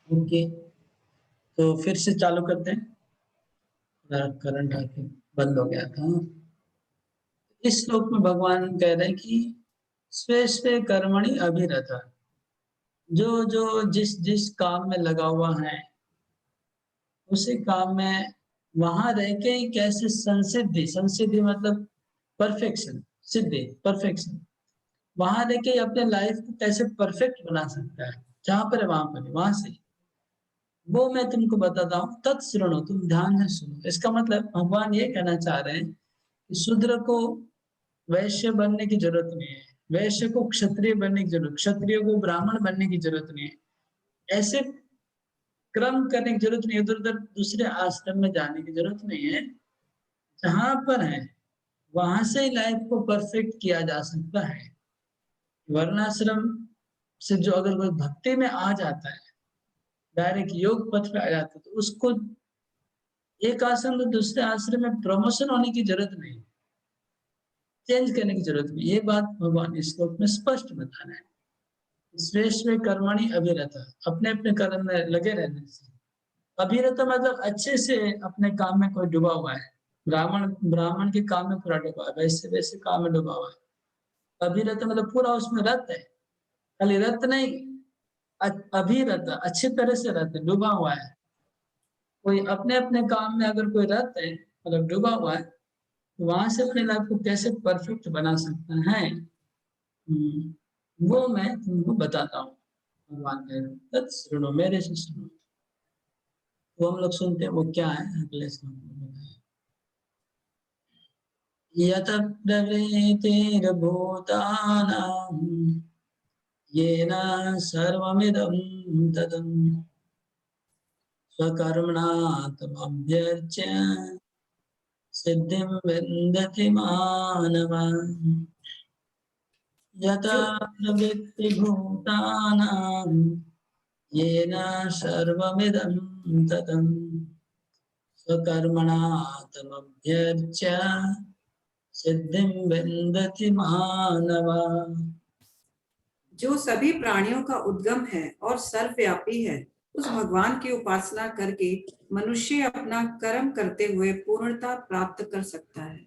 Okay, तो फिर से चालू करते हैं। करंट आके बंद हो गया था। इस श्लोक में भगवान कह रहे हैं कि स्वे स्वे कर्मणि अभिरता, जो जो जिस जिस काम में लगा हुआ है उसी काम में वहां रह के ही कैसे संसिद्धि, संसिद्धि मतलब परफेक्शन, सिद्धि परफेक्शन, वहां रह के अपने लाइफ को कैसे परफेक्ट बना सकता है, जहां पर है वहां पर है, वहां से वो मैं तुमको बताता हूँ। तत्श्रृणु, तुम ध्यान से सुनो। इसका मतलब भगवान ये कहना चाह रहे हैं कि शूद्र को वैश्य बनने की जरूरत नहीं है, वैश्य को क्षत्रिय बनने की जरूरत, क्षत्रिय को ब्राह्मण बनने की जरूरत नहीं है, ऐसे क्रम करने की जरूरत नहीं है, इधर उधर दूसरे आश्रम में जाने की जरूरत नहीं है। जहां पर है वहां से ही लाइफ को परफेक्ट किया जा सकता है। वर्णाश्रम से जो अगर कोई भक्ति में आ जाता है, डायरेक्ट योग पथ पे आ जाता है, तो उसको एक आश्रम से दूसरे आश्रम में प्रमोशन होने की जरूरत नहीं, चेंज करने की जरूरत नहीं। ये बात भगवान इस श्लोक में स्पष्ट बता रहे हैं। श्रेष्ठ में कर्मणि अभिरता, अपने अपने कर्म में लगे रहने से। अभिरता मतलब अच्छे से अपने काम में कोई डूबा हुआ है। ब्राह्मण ब्राह्मण के काम में पूरा डूबा है, वैसे वैसे काम में डूबा हुआ है। अभिरता मतलब पूरा उसमें रत है, खाली रत नहीं, अभिरत अच्छी तरह से रत है, डूबा हुआ है। कोई अपने अपने काम में अगर कोई रत है, मतलब डूबा हुआ है, तो वहां से अपने लाइफ को कैसे परफेक्ट बना सकता है, वो मैं तुमको बताता हूँ। भगवान कह रहे हैं, तत् सुनो, मेरे से सुनो। वो हम लोग सुनते हैं, वो क्या है अगले श्लोक में बताया। यत प्रवृत्तिर्भूतानां येन सर्वमिदं ततं स्वकर्मणा तमभ्यर्च्य सिद्धिं विन्दति मानवः। यथा जो प्रवृत्तिभूतानां येन सर्वमिदं ततं स्वकर्मणा तमभ्यर्च्य सिद्धिं विन्दति मानवः। जो सभी प्राणियों का उद्गम है और सर्वव्यापी है, उस भगवान की उपासना करके मनुष्य अपना कर्म करते हुए पूर्णता प्राप्त कर सकता है।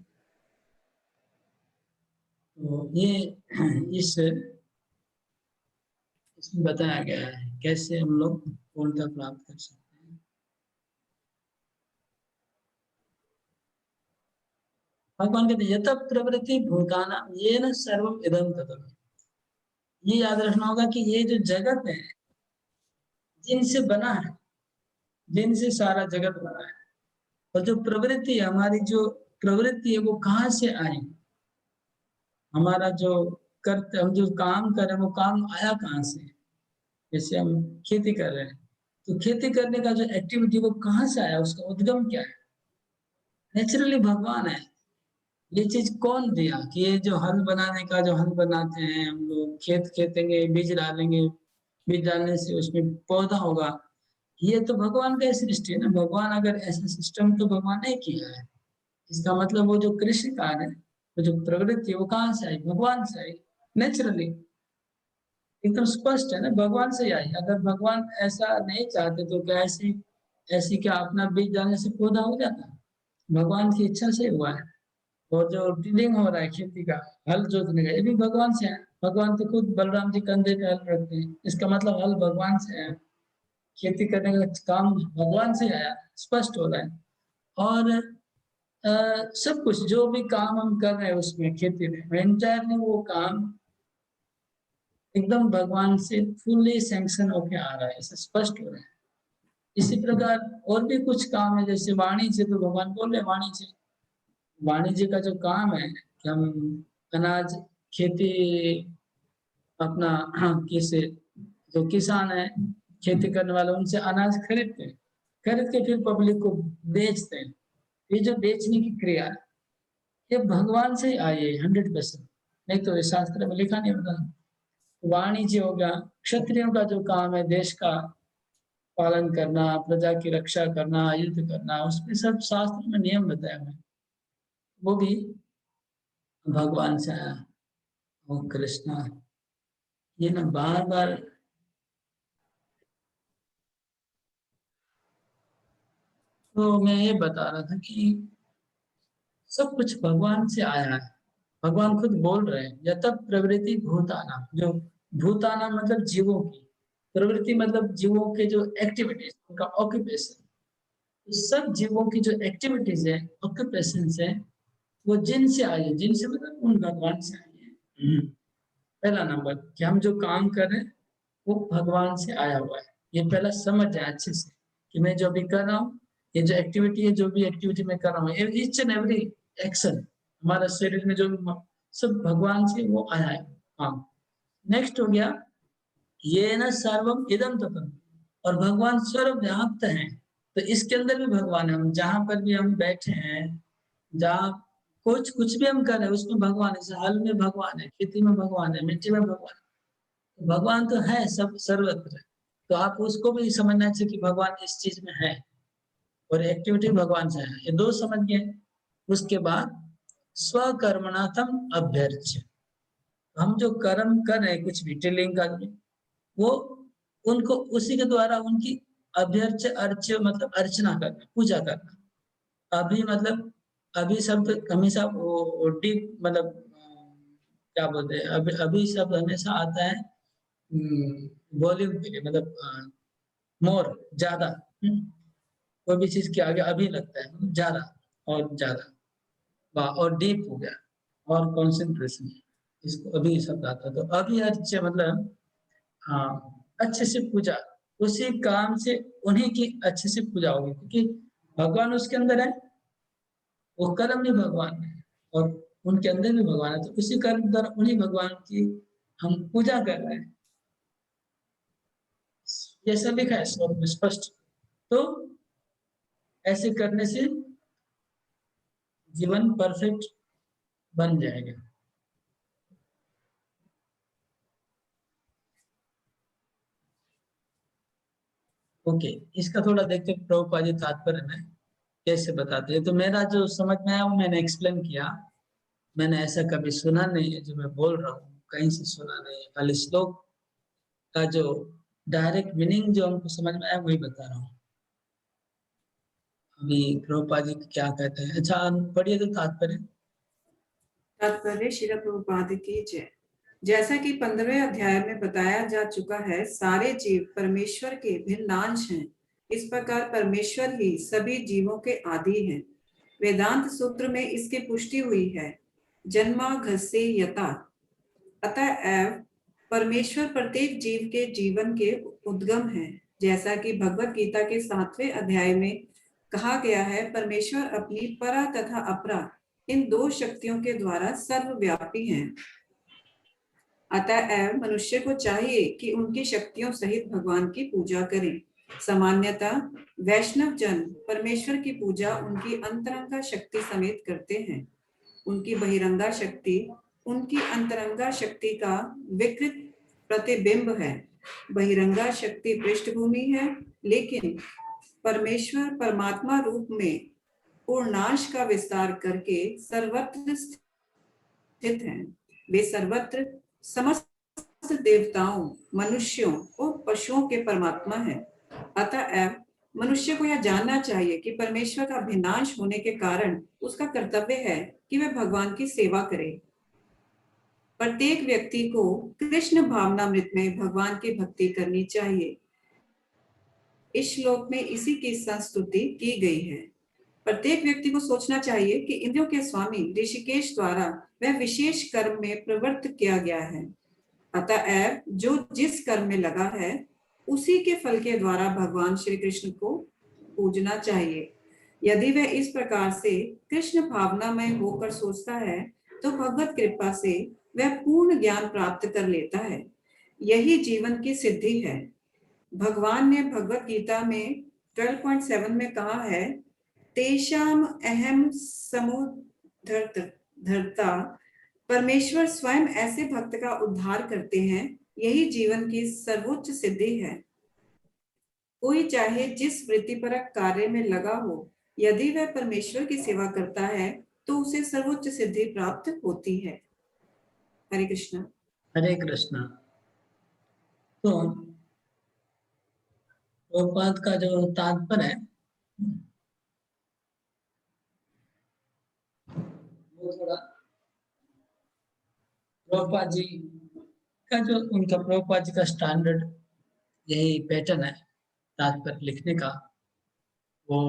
तो ये इस इसमें बताया गया है कैसे हम लोग पूर्णता प्राप्त कर सकते हैं। भगवान कहते यत प्रवृत्ति भूताना ये न सर्वम इदम ततम। ये याद रखना होगा कि ये जो जगत है जिनसे बना है, जिनसे सारा जगत बना है, और जो प्रवृत्ति है, हमारी जो प्रवृत्ति है वो कहाँ से आई, हमारा जो करते हम जो काम कर रहे हैं वो काम आया कहाँ से। जैसे हम खेती कर रहे हैं, तो खेती करने का जो एक्टिविटी वो कहाँ से आया, उसका उद्गम क्या है। नेचुरली भगवान है। ये चीज कौन दिया कि ये जो हल बनाने का, जो हल बनाते हैं हम लोग, खेत खेतेंगे, बीज डालेंगे, बीज डालने से उसमें पौधा होगा, ये तो भगवान का ही सृष्टि है ना। भगवान अगर ऐसा सिस्टम तो भगवान ने किया है। इसका मतलब वो जो कृषि कार्य है, वो जो प्रवृत्ति है, वो कहाँ से आई, भगवान से आई, नेचुरली। एकदम स्पष्ट है ना, भगवान से ही आई। अगर भगवान ऐसा नहीं चाहते तो क्या ऐसी ऐसी क्या अपना बीज डालने से पौधा हो जाता, भगवान की इच्छा से हुआ है। और जो टिलिंग हो रहा है खेती का, हल जोतने का, ये भी भगवान से है। भगवान तो खुद बलराम जी कंधे पे हल रखते हैं, इसका मतलब हल भगवान से है। खेती करने का काम भगवान से आया, स्पष्ट हो रहा है। और सब कुछ जो भी काम हम कर रहे हैं उसमें, खेती में एंटायरली वो काम एकदम भगवान से फुल्ली सैंक्शन होके आ रहा है, ऐसा स्पष्ट हो रहा है। इसी प्रकार और भी कुछ काम है, जैसे वाणिज्य, तो भगवान बोल रहे वाणिज्य, वाणिज्य का जो काम है कि हम अनाज, खेती, अपना किसे जो किसान है, खेती करने वाले, उनसे अनाज खरीदते हैं, खरीद के फिर पब्लिक को बेचते हैं। ये जो बेचने की क्रिया है, ये भगवान से ही आई है 100%। नहीं तो इस शास्त्र में लिखा नहीं होता। वाणिज्य हो गया, क्षत्रियों का जो काम है देश का पालन करना, प्रजा की रक्षा करना, युद्ध करना, उसमें सब शास्त्र में नियम बताए हुए हैं, वो भी भगवान से आया। वो कृष्णा, ये ना बार बार तो मैं ये बता रहा था कि सब कुछ भगवान से आया है। भगवान खुद बोल रहे हैं, यत प्रवृत्ति भूताना, जो भूताना मतलब जीवों की, प्रवृत्ति मतलब जीवों के जो एक्टिविटीज, उनका ऑक्यूपेशन। सब जीवों की जो एक्टिविटीज है, ऑक्यूपेशन है, वो जिनसे आई है। जिनसे मतलब उन भगवान से आई है। पहला नंबर कि हम जो काम कर रहे हैं वो भगवान से आया हुआ है। ये पहला समझ जाए अच्छे से कि मैं जो भी कर रहा हूँ, ये जो एक्टिविटी है, जो भी एक्टिविटी मैं कर रहा हूँ, ईच एंड एवरी एक्शन हमारा शरीर में जो सब भगवान से वो आया है। हाँ, नेक्स्ट हो गया ये न सर्वम इदम ततम, और भगवान सर्वव्याप्त है। तो इसके अंदर भी भगवान है। हम जहां पर भी हम बैठे हैं, जहाँ कुछ कुछ भी हम कर रहे हैं उसमें भगवान है। जैसे हल में भगवान है, खेती में भगवान है, मिट्टी में भगवान है। तो भगवान तो है सब सर्वत्र। तो आप उसको भी समझना चाहिए कि भगवान इस चीज में है और एक्टिविटी भगवान से है। ये दो समझ गए। उसके बाद स्वकर्मणाथम अभ्यर्च्य, हम जो कर्म कर रहे हैं, कुछ भी टिलिंग कर रहे हैं, वो उनको उसी के द्वारा उनकी अभ्यर्च्य, अर्च्य मतलब अर्चना करना, पूजा करना। अभी मतलब अभी शब्द हमेशा वो डीप मतलब क्या बोलते हैं, अभी अभी शब्द हमेशा आता है वॉल्यूम के लिए, मतलब मोर, ज्यादा। कोई भी चीज के आगे अभी लगता है, मतलब ज्यादा और ज्यादा। और डीप हो गया और कॉन्सेंट्रेशन, इसको अभी शब्द आता है। तो अभी अच्छे मतलब हाँ, अच्छे से पूजा, उसी काम से उन्हीं की अच्छे से पूजा होगी, क्योंकि भगवान उसके अंदर है, वो कर्म भी भगवान है और उनके अंदर भी भगवान है। तो उसी कर्म द्वारा उन्हीं भगवान की हम पूजा कर रहे हैं। जैसा लिखा है श्लोक में स्पष्ट। तो ऐसे करने से जीवन परफेक्ट बन जाएगा। ओके, इसका थोड़ा देखते हैं प्रभुपाद जी तात्पर्य में कैसे बताते हैं। तो मेरा जो समझ में आया वो मैंने एक्सप्लेन किया। मैंने ऐसा कभी सुना नहीं है, जो मैं बोल रहा हूँ कहीं से सुना नहीं है। खाली श्लोक का जो डायरेक्ट मीनिंग जो हमको समझ में आया वही बता रहा हूँ। अभी प्रभुपाद जी क्या कहते हैं। अच्छा, पढ़िए तो तात्पर्य। तात्पर्य श्रील प्रभुपाद की जय। जैसा कि 15वें अध्याय में बताया जा चुका है, सारे जीव परमेश्वर के भिन्नांश हैं। इस प्रकार परमेश्वर ही सभी जीवों के आदि हैं। वेदांत सूत्र में इसकी पुष्टि हुई है, जन्माघस्य यथा। अतएव परमेश्वर प्रत्येक जीव के जीवन के उद्गम है। जैसा कि भगवत गीता के 7वें अध्याय में कहा गया है, परमेश्वर अपनी परा तथा अपरा इन दो शक्तियों के द्वारा सर्वव्यापी हैं। अतएव मनुष्य को चाहिए कि उनकी शक्तियों सहित भगवान की पूजा करें। सामान्यतः वैष्णव जन परमेश्वर की पूजा उनकी अंतरंगा शक्ति समेत करते हैं। उनकी बहिरंगा शक्ति उनकी अंतरंगा शक्ति का विकृत प्रतिबिंब है। बहिरंगा शक्ति पृष्ठभूमि है, लेकिन परमेश्वर परमात्मा रूप में पूर्णांश का विस्तार करके सर्वत्र स्थित हैं। वे सर्वत्र समस्त देवताओं, मनुष्यों और पशुओं के परमात्मा हैं। अतएव मनुष्य को यह जानना चाहिए कि परमेश्वर का भिन्नांश होने के कारण उसका कर्तव्य है कि वह भगवान की सेवा करे। प्रत्येक व्यक्ति को कृष्ण भावनामृत में भगवान की भक्ति करनी चाहिए। इस श्लोक में इसी की संस्तुति की गई है। प्रत्येक व्यक्ति को सोचना चाहिए कि इंद्रियों के स्वामी ऋषिकेश द्वारा वह विशेष कर्म में प्रवृत्त किया गया है। अतएव जो जिस कर्म में लगा है, उसी के फल के द्वारा भगवान श्री कृष्ण को पूजना चाहिए। यदि वह इस प्रकार से कृष्ण भावनामय होकर सोचता है, तो भगवत कृपा से वह पूर्ण ज्ञान प्राप्त कर लेता है। यही जीवन की सिद्धि है। भगवान ने भगवत गीता में 12.7 में कहा है, तेषाम अहम समुद्धरता। परमेश्वर स्वयं ऐसे भक्त का उद्धार करते हैं। यही जीवन की सर्वोच्च सिद्धि है। कोई चाहे जिस वृत्तिपरक कार्य में लगा हो, यदि वह परमेश्वर की सेवा करता है तो उसे सर्वोच्च सिद्धि प्राप्त होती है। हरे कृष्ण। हरे कृष्णा। तो प्रभुपाद का जो तात्पर्य है वो थोड़ा प्रभुपाद जी का जो उनका प्रभुपाद जी का स्टैंडर्ड यही पैटर्न है तात्पर्य लिखने का। वो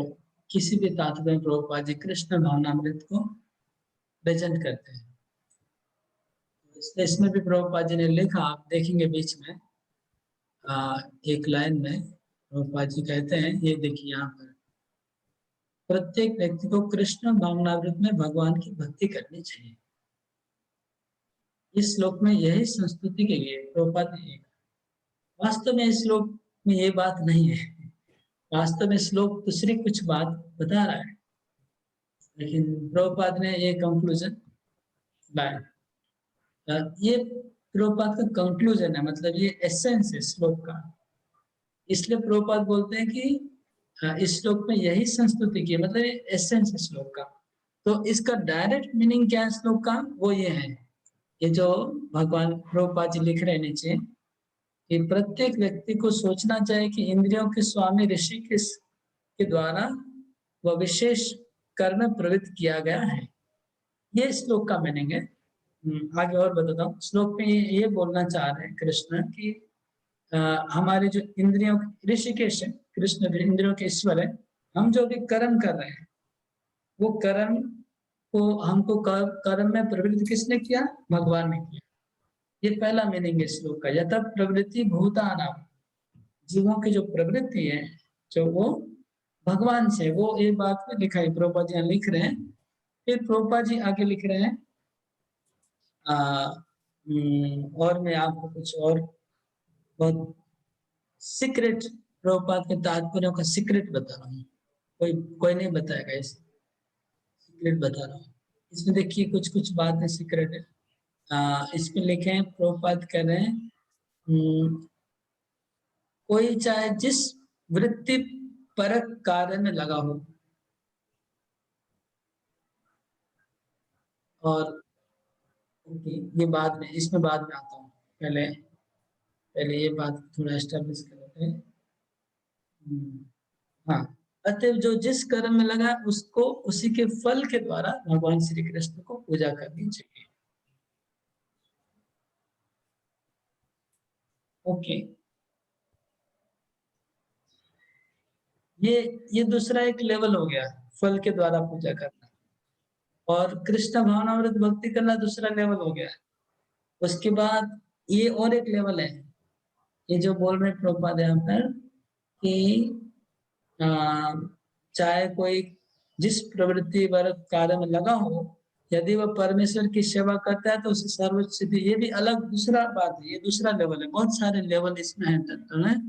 किसी भी तात्पर्य में प्रभुपाद जी कृष्ण भावनामृत को प्रेजेंट करते हैं। इसलिए इसमें भी प्रभुपाद जी ने लिखा, आप देखेंगे बीच में एक लाइन में प्रभुपाद जी कहते हैं, ये देखिए यहाँ पर, प्रत्येक व्यक्ति को कृष्ण भावनामृत में भगवान की भक्ति करनी चाहिए। इस श्लोक में यही संस्तुति के लिए प्रभुपाद ने, वास्तव में इस श्लोक में ये बात नहीं है, वास्तव में श्लोक दूसरी कुछ बात बता रहा है, लेकिन प्रभुपाद ने ये कंक्लूजन लाया। ये प्रभुपाद का कंक्लूजन है, मतलब ये एसेंस है श्लोक का। इसलिए प्रभुपाद बोलते हैं कि इस श्लोक में यही संस्तुति की, मतलब ये एसेंस है श्लोक का। तो इसका डायरेक्ट मीनिंग क्या है श्लोक का, वो ये है, ये जो भगवान प्रभुपाद जी लिख रहे हैं नीचे, कि प्रत्येक व्यक्ति को सोचना चाहिए कि इंद्रियों के स्वामी ऋषिकेश के द्वारा वह विशेष कर्म में प्रवृत्त किया गया है। ये श्लोक का मीनिंग है। आगे और बताता हूँ। श्लोक में ये बोलना चाह रहे हैं कृष्ण कि हमारे जो इंद्रियों, ऋषिकेश है, कृष्ण इंद्रियों के ईश्वर है, हम जो भी कर्म कर रहे हैं वो कर्म को हमको कर्म में प्रवृत्त किसने किया, भगवान ने किया। ये पहला मीनिंग है श्लोक का। यथा प्रवृत्ति भूतानाम, जीवों की जो प्रवृत्ति है जो वो भगवान से, वो एक बात में लिखा है, प्रभुपाद जी लिख रहे हैं। फिर प्रभुपाद जी आगे लिख रहे हैं और मैं आपको कुछ और बहुत सीक्रेट, प्रभुपाद के तात्पर्यों का सीक्रेट बता रहा हूँ, कोई नहीं बताएगा, इस सीक्रेट बता रहा हूँ। इसमें देखिए कुछ कुछ बातें सीक्रेट है। इसमें लिखे हैं, प्रभुपाद कह रहे हैं कोई चाहे जिस वृत्ति परक कार्य में लगा हो, और ये बाद में, इसमें बाद में आता हूँ, पहले ये बात थोड़ा एस्टेब्लिश कर लेते हैं। हाँ, अतः जो जिस कर्म में लगा उसको उसी के फल के द्वारा भगवान श्री कृष्ण को पूजा करनी चाहिए। ओके, ये दूसरा एक लेवल हो गया, फल के द्वारा पूजा करना, और कृष्ण भावनामृत भक्ति करना दूसरा लेवल हो गया। उसके बाद ये और एक लेवल है, ये जो बोल रहे प्रभुपाद यहाँ पर कि चाहे कोई जिस प्रवृत्ति वर्ग कार्य में लगा हो, यदि वह परमेश्वर की सेवा करता है तो उसे सर्वोच्च सिद्धि। ये भी अलग दूसरा बात है, ये दूसरा लेवल है, बहुत सारे लेवल इसमें है तत्व में।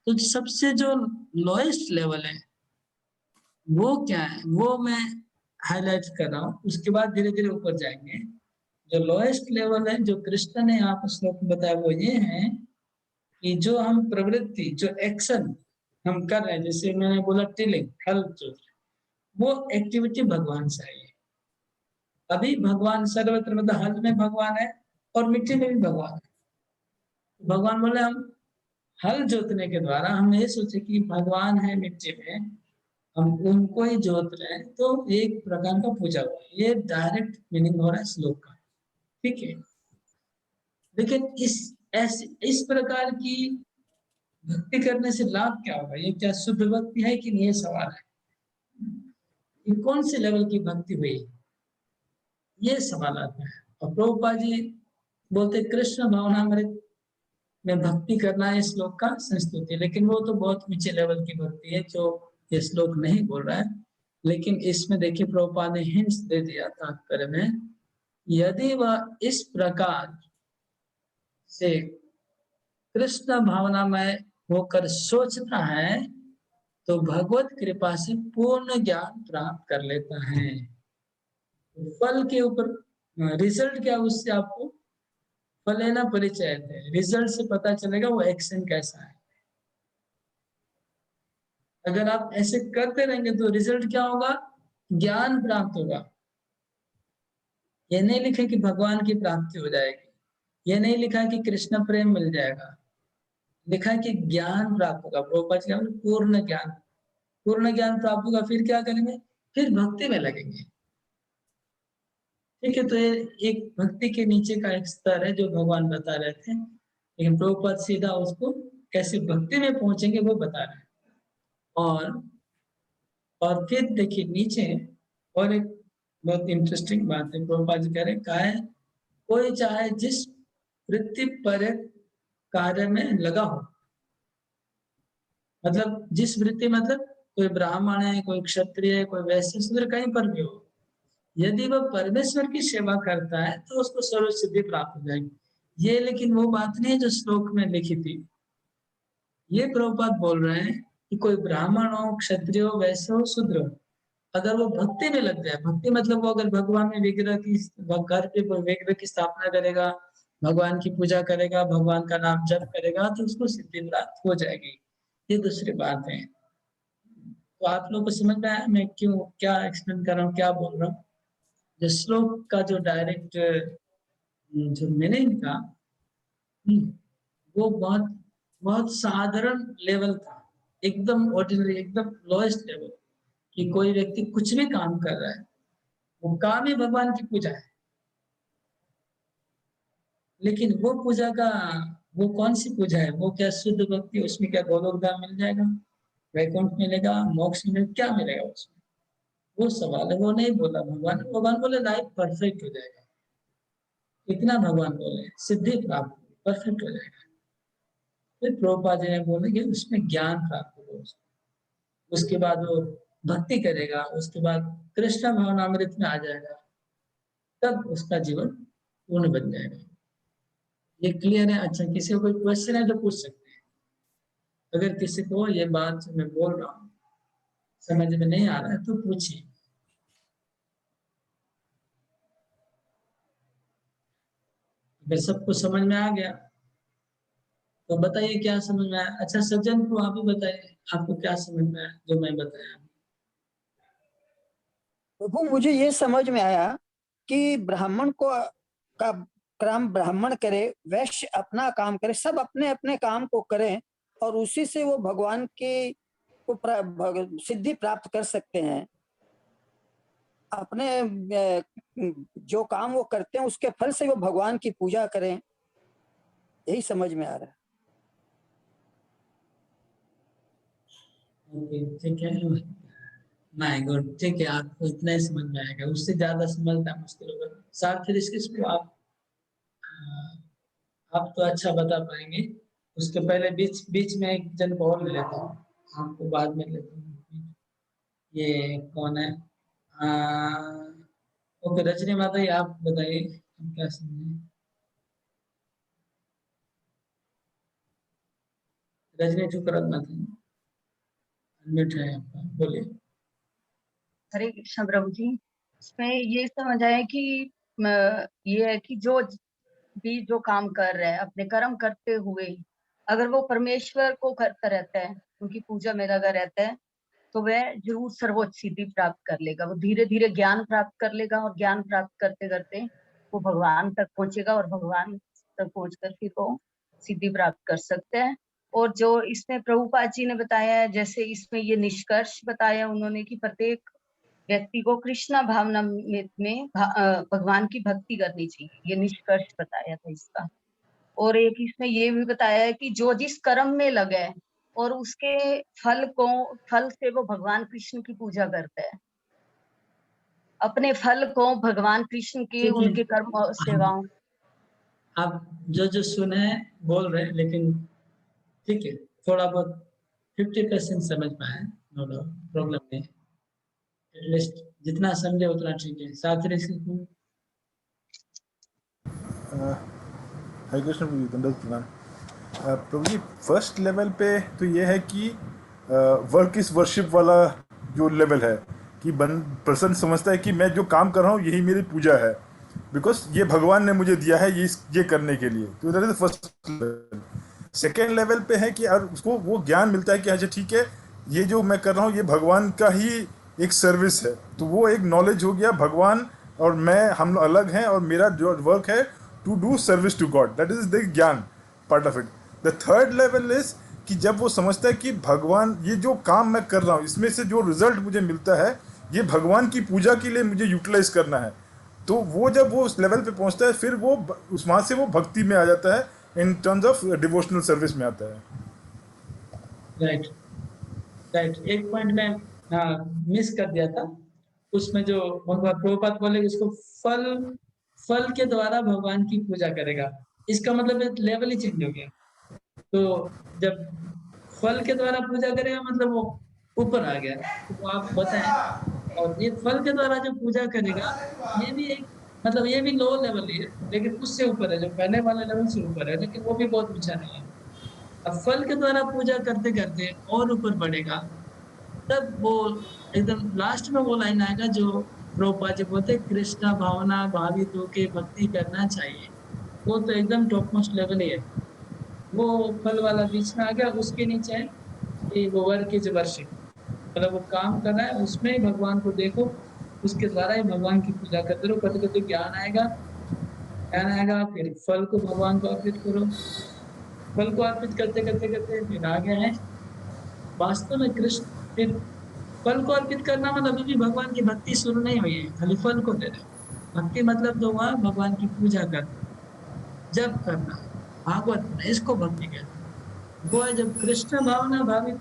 तो सबसे जो लोएस्ट लेवल है वो क्या है, वो मैं हाईलाइट कर रहा हूँ, उसके बाद धीरे धीरे ऊपर जाएंगे। जो लोएस्ट लेवल है जो कृष्ण ने यहाँ पर श्लोक में बताया वो ये है कि जो हम प्रवृत्ति, जो एक्शन हम कर रहे हैं, जैसे मैंने बोला टिलिंग, हल जोत, वो एक्टिविटी भगवान से आई है। अभी भगवान सर्वत्र, मतलब हल में भगवान है और मिट्टी में भी भगवान है। भगवान बोले हम हल जोतने के द्वारा हम ये सोचे कि भगवान है मिट्टी में, हम उनको ही जोत रहे हैं, तो एक प्रकार का पूजा हुआ। ये डायरेक्ट मीनिंग हो रहा है श्लोक का, ठीक है। लेकिन इस प्रकार की भक्ति करने से लाभ क्या होगा, ये क्या शुद्ध भक्ति है कि नहीं, ये सवाल है। ये कौन से लेवल की भक्ति हुई, ये सवाल आता है। और प्रभुपाद जी बोलते कृष्ण भावनामृत में भक्ति करना है श्लोक का संस्तुति, लेकिन वो तो बहुत ऊंचे लेवल की भक्ति है जो ये श्लोक नहीं बोल रहा है। लेकिन इसमें देखिए प्रभुपाद ने हिंट्स दे दिया तात्पर्य में, यदि वह इस प्रकार से कृष्ण भावनामय होकर सोचता है तो भगवत कृपा से पूर्ण ज्ञान प्राप्त कर लेता है। फल के ऊपर रिजल्ट क्या, उससे आपको फल लेना परिचय है, रिजल्ट से पता चलेगा वो एक्शन कैसा है। अगर आप ऐसे करते रहेंगे तो रिजल्ट क्या होगा, ज्ञान प्राप्त होगा। ये नहीं लिखे कि भगवान की प्राप्ति हो जाएगी, ये नहीं लिखा कि कृष्ण प्रेम मिल जाएगा, लिखा है कि ज्ञान प्राप्त होगा। प्रभुपाद जी पूर्ण ज्ञान, पूर्ण ज्ञान प्राप्त होगा, फिर क्या करेंगे, फिर भक्ति में लगेंगे। ठीक है, तो ये एक भक्ति के नीचे का एक स्तर है जो भगवान बता रहे थे, लेकिन प्रभुपाद सीधा उसको कैसे भक्ति में पहुंचेंगे वो बता रहे हैं। और फिर देखिए नीचे और एक बहुत इंटरेस्टिंग बात है, प्रभुपाद जी कह रहे हैं, कहा है कोई चाहे जिस वृत्ति पर कार्य में लगा हो, मतलब जिस वृत्ति, मतलब कोई ब्राह्मण है, कोई क्षत्रिय है, कोई वैश्य शूद्र, कहीं पर भी हो, यदि वह परमेश्वर की सेवा करता है तो उसको सर्व सिद्धि प्राप्त हो जाएगी। ये लेकिन वो बात नहीं है जो श्लोक में लिखी थी। ये प्रभुपाद बोल रहे हैं कि कोई ब्राह्मण हो, क्षत्रिय हो, वैश्य हो, शूद्र हो, अगर वो भक्ति में लग जाए, भक्ति मतलब वो अगर भगवान में विग्रह की, घर पे विग्रह की स्थापना करेगा, भगवान की पूजा करेगा, भगवान का नाम जप करेगा, तो उसको सिद्धि प्राप्त हो जाएगी। ये दूसरी बात है। तो आप लोग को समझ में आया मैं क्यों क्या एक्सप्लेन कर रहा हूँ, क्या बोल रहा हूँ? जो श्लोक का जो डायरेक्ट जो मीनिंग था, वो बहुत बहुत साधारण लेवल था, एकदम ऑर्डिनरी, एकदम लोएस्ट लेवल, कि कोई व्यक्ति कुछ भी काम कर रहा है, वो काम ही भगवान की पूजा है, लेकिन वो पूजा का, वो कौन सी पूजा है, वो क्या शुद्ध भक्ति, उसमें क्या गोलोक धाम मिल जाएगा, वैकुंठ मिलेगा, मोक्ष मिलेगा, क्या मिलेगा उसमें? वो सवाल है, वो नहीं बोला भगवान। भगवान बोले लाइफ परफेक्ट हो जाएगा, इतना भगवान बोले, सिद्धि प्राप्त, परफेक्ट हो जाएगा। फिर प्रभुपाद जी ने बोले कि उसमें ज्ञान प्राप्त होगा उसको, उसके बाद वो भक्ति करेगा, उसके बाद कृष्ण भावनामृत में आ जाएगा, तब उसका जीवन पूर्ण बन जाएगा। ये क्लियर है? अच्छा, किसी को कोई क्वेश्चन है तो पूछ सकते हैं। अगर किसी को ये बात जो मैं बोल रहा हूँ समझ में नहीं आ रहा है तो पूछिए। अगर सबको समझ में आ गया तो बताइए क्या समझ में आया। अच्छा सज्जन को आप ही बताइए, आपको क्या समझ में आया जो मैं बताया? प्रभु मुझे ये समझ में आया कि ब्राह्मण को का काम ब्राह्मण करे, वैश्य अपना काम करे, सब अपने अपने काम को करें और उसी से वो भगवान की को सिद्धि प्राप्त कर सकते हैं। अपने जो काम वो करते हैं उसके फल से वो भगवान की पूजा करें, यही समझ में आ रहा है। ठीक है, माय गॉड, ठीक है, आपको इतना ही समझ में आएगा, उससे ज्यादा समझना मुश्किल होगा। साथ फिर इसको आप तो अच्छा बता पाएंगे। उसके पहले बीच बीच में एक जन को और ले लेता हूँ, आपको बाद में लेता हूँ। ये कौन है? ओके, रजनी माता जी आप बताइए, आप क्या समझे? रजनी ठुकरात माता जी, अनम्यूट है आपका, बोलिए। हरे कृष्ण प्रभु जी। इसमें ये समझ आया कि ये है कि जो भी जो काम कर रहा है अपने कर्म करते हुए, अगर वो परमेश्वर को करता रहता है, उनकी पूजा में लगा रहता है, तो वह जरूर सर्वोच्च सिद्धि प्राप्त कर लेगा। वो धीरे धीरे ज्ञान प्राप्त कर लेगा और ज्ञान प्राप्त करते करते वो भगवान तक पहुंचेगा और भगवान तक पहुंचकर फिर वो सिद्धि प्राप्त कर सकते हैं। और जो इसमें प्रभुपाद जी ने बताया है, जैसे इसमें ये निष्कर्ष बताया उन्होंने कि प्रत्येक व्यक्ति को कृष्णा भावना में भगवान की भक्ति करनी चाहिए, ये निष्कर्ष बताया था इसका। और एक इसमें ये भी बताया है कि जो जिस कर्म में लगे और उसके फल से वो भगवान कृष्ण की पूजा करता है, अपने फल को भगवान कृष्ण के उनके कर्म और सेवाओं। आप जो जो सुने बोल रहे हैं, लेकिन ठीक है, थोड़ा बहुत 50% समझ पाए, नो प्रॉब्लम नहीं, एटलीस्ट जितना समझे उतना ठीक है। साथ ही इसको हरे कृष्ण प्रभु जी, दंडवत प्रणाम। प्रभु जी फर्स्ट लेवल पे तो ये है कि वर्क इज वर्शिप वाला जो लेवल है कि पर्सन समझता है कि मैं जो काम कर रहा हूँ यही मेरी पूजा है, बिकॉज ये भगवान ने मुझे दिया है ये करने के लिए। तो that is the first level. Second level पे है कि और उसको वो ज्ञान मिलता है कि अच्छा ठीक है, ये जो मैं कर रहा हूँ ये भगवान का ही एक सर्विस है। तो वो एक नॉलेज हो गया, भगवान और मैं हम लोग अलग हैं और मेरा जो वर्क है to do service to God, that is the gyan part of it. The third level is कि जब वो समझता है कि भगवान ये जो काम मैं कर रहा हूँ इसमें से जो रिजल्ट मुझे मिलता है ये भगवान की पूजा के लिए मुझे यूटिलाइज करना है, तो वो जब वो उस लेवल पे पहुंचता है फिर वो उस वहां से वो भक्ति में आ जाता है, in terms of devotional service में आता है। Right, right. एक पॉइंट मैं मिस कर दिया था उसमें, जो भगवान प्रभुपाद बोले उसको फल फल के द्वारा भगवान की पूजा करेगा, इसका मतलब लेवल ही चेंज हो गया। तो जब फल के द्वारा पूजा करेगा मतलब वो ऊपर आ गया, तो आप बताएं। और ये फल के द्वारा जो पूजा करेगा, ये भी एक मतलब ये भी लो लेवल ही है, लेकिन उससे ऊपर है, जो पहले वाले लेवल से ऊपर है, लेकिन वो भी बहुत ऊंचा नहीं है। अब फल के द्वारा पूजा करते करते और ऊपर बढ़ेगा, तब वो एकदम लास्ट में वो लाइन आएगा जो प्रभुपाद जी बोलते हैं, कृष्णा भावना भावित होके भक्ति करना चाहिए। वो तो एकदम टॉप मोस्ट लेवल ही है। वो फल वाला बीच में आ गया, उसके नीचे है कि वो वर्क इज वर्शिप, मतलब वो काम कर रहा है, उसमें ही भगवान को देखो, उसके द्वारा ही भगवान की पूजा करते रहो। कभी कभी ज्ञान आएगा, फिर फल को भगवान को अर्पित करो। फल को अर्पित करते करते करते फिर आ गया है वास्तव में कृष्ण। फिर फल को अर्पित करना मतलब अभी भी भगवान की भक्ति शुरू नहीं हुई है, खाली फल को दे रहे। भक्ति मतलब तो हुआ भगवान की पूजा करना, जब करना, भागवत में इसको भक्ति कहते हैं। वो है जब कृष्ण भावना भावित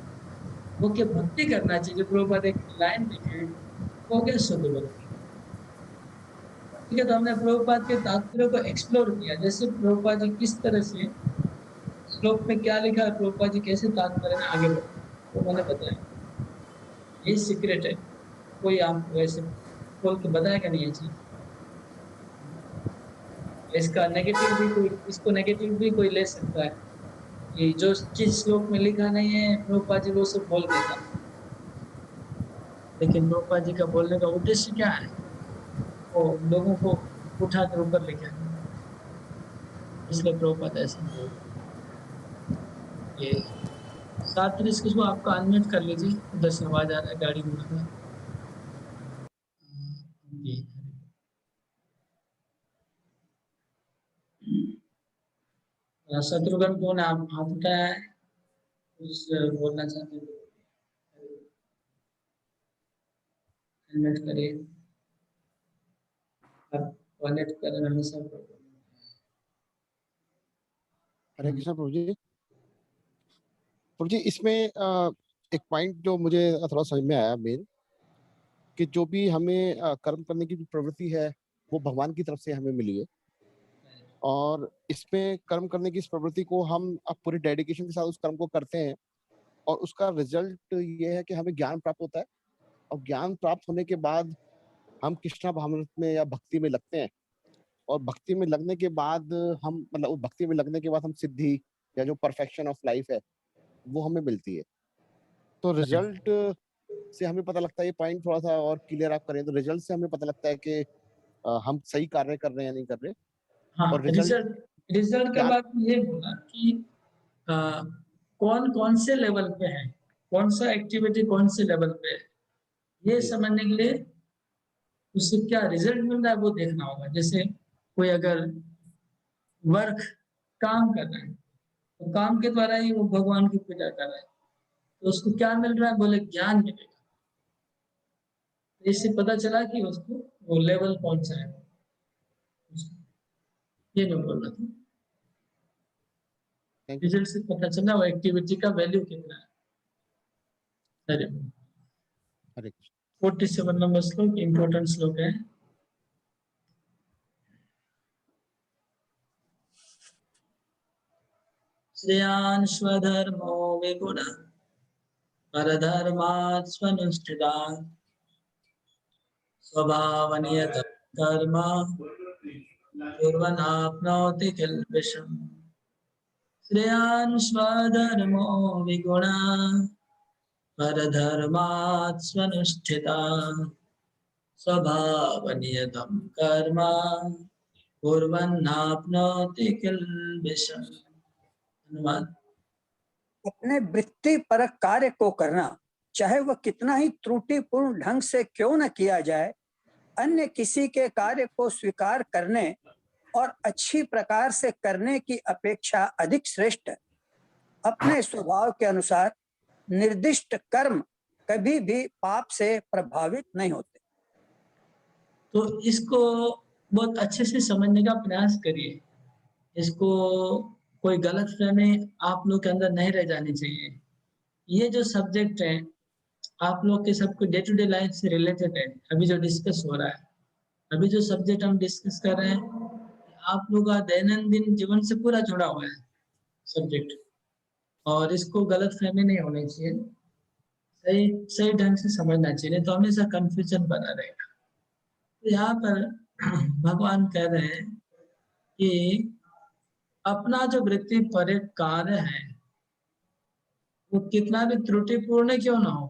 होके भक्ति करना चाहिए, जो प्रभुपाद एक लाइन लिखे हैं, वो हो गया शुद्ध भक्ति। ठीक है, तो हमने प्रभुपाद के तात्पर्य को एक्सप्लोर किया, जैसे प्रभुपाद जी किस तरह से श्लोक में क्या लिखा है, प्रभुपाद जी कैसे तात्पर्य में आगे बढ़े, वो मैंने बताया। यही सीक्रेट है, कोई आपको ऐसे खोल के बताएगा नहीं ये चीज। इसका नेगेटिव भी कोई, इसको नेगेटिव भी कोई ले सकता है कि जो चीज श्लोक में लिखा नहीं है प्रभुपाद जी वो सब बोल देता है। लेकिन प्रभुपाद जी का बोलने का उद्देश्य क्या है, वो लोगों को उठा कर ऊपर लेके आए, इसलिए प्रभुपाद ऐसा बोल। ये 7:30 को आपका अनम्यूट कर लीजिए, उधर से आवाज आ रहा है गाड़ी घोड़ा का। जी शत्रुघ्न कौन है, आप हाथ उठाया है, कुछ बोलना चाहते हैं, अनम्यूट करिए। आप कनेक्ट कर रहे हैं हमेशा। हरे कृष्ण प्रभु जी। प्रभु जी, इसमें एक पॉइंट जो मुझे थोड़ा समझ में आया मेन, कि जो भी हमें कर्म करने की जो प्रवृत्ति है वो भगवान की तरफ से हमें मिली है, और इसमें कर्म करने की इस प्रवृत्ति को हम अब पूरे डेडिकेशन के साथ उस कर्म को करते हैं, और उसका रिजल्ट ये है कि हमें ज्ञान प्राप्त होता है, और ज्ञान प्राप्त होने के बाद हम कृष्णा भावनामृत में या भक्ति में लगते हैं, और भक्ति में लगने के बाद हम मतलब उस भक्ति में लगने के बाद हम सिद्धि या जो परफेक्शन ऑफ लाइफ है वो हमें मिलती है। तो रिजल्ट से हमें पता लगता है, ये पॉइंट थोड़ा सा और क्लियर आप करें तो, रिजल्ट से हमें पता लगता है कि हम सही कार्य कर रहे हैं या नहीं कर रहे। हाँ, और रिजल्ट का बात ये बोला कि कौन कौन से लेवल पे है, कौन सा एक्टिविटी कौन से लेवल पे है, ये समझने के लिए उससे क्या रिजल्ट मिल रहा है वो देखना होगा। जैसे कोई अगर वर्क काम कर रहा है, तो काम के द्वारा ही वो भगवान की पूजा कर रहा है, तो उसको क्या मिल रहा है, बोले ज्ञान मिलेगा। तो इससे पता चला कि उसको वो लेवल कौन सा है, ये मैं बोल रहा था। रिजल्ट से पता चला वो एक्टिविटी का वैल्यू कितना है। अरे हरे कृष्ण। 47 नंबर श्लोक इम्पोर्टेंट श्लोक है। श्रेयान् स्वधर्मो विगुणः परधर्मात् स्वनुष्ठितात् स्वभावनियतं कर्म कुर्वन्नाप्नोति किल्बिषम्। श्रेयान् स्वधर्मो विगुणः परधर्मात् स्वनुष्ठितात् स्वभावनियतं कर्म कुर्वन्नाप्नोति किल्बिषम्। धन्यवाद। अपने वृत्ति परक कार्य को करना, चाहे वह कितना ही त्रुटिपूर्ण ढंग से क्यों न किया जाए, अन्य किसी के कार्य को स्वीकार करने और अच्छी प्रकार से करने की अपेक्षा अधिक श्रेष्ठ है। अपने स्वभाव के अनुसार निर्दिष्ट कर्म कभी भी पाप से प्रभावित नहीं होते। तो इसको बहुत अच्छे से समझने का प्रयास करिए। इसको कोई गलतफ़हमी आप लोग के अंदर नहीं रह जानी चाहिए। ये जो सब्जेक्ट है, आप लोग के सबको डे टू डे लाइफ से रिलेटेड है, अभी जो डिस्कस हो रहा है। अभी जो सब्जेक्ट हम डिस्कस कर रहे हैं, आप लोग का दैनंदिन जीवन से पूरा जुड़ा हुआ है सब्जेक्ट, और इसको गलतफ़हमी नहीं होनी चाहिए। सही सही ढंग से समझना चाहिए, नहीं तो हमेशा कन्फ्यूजन बना रहेगा। तो यहाँ पर भगवान कह रहे हैं कि अपना जो वृत्ति पर कार्य है, वो कितना भी त्रुटिपूर्ण क्यों ना हो,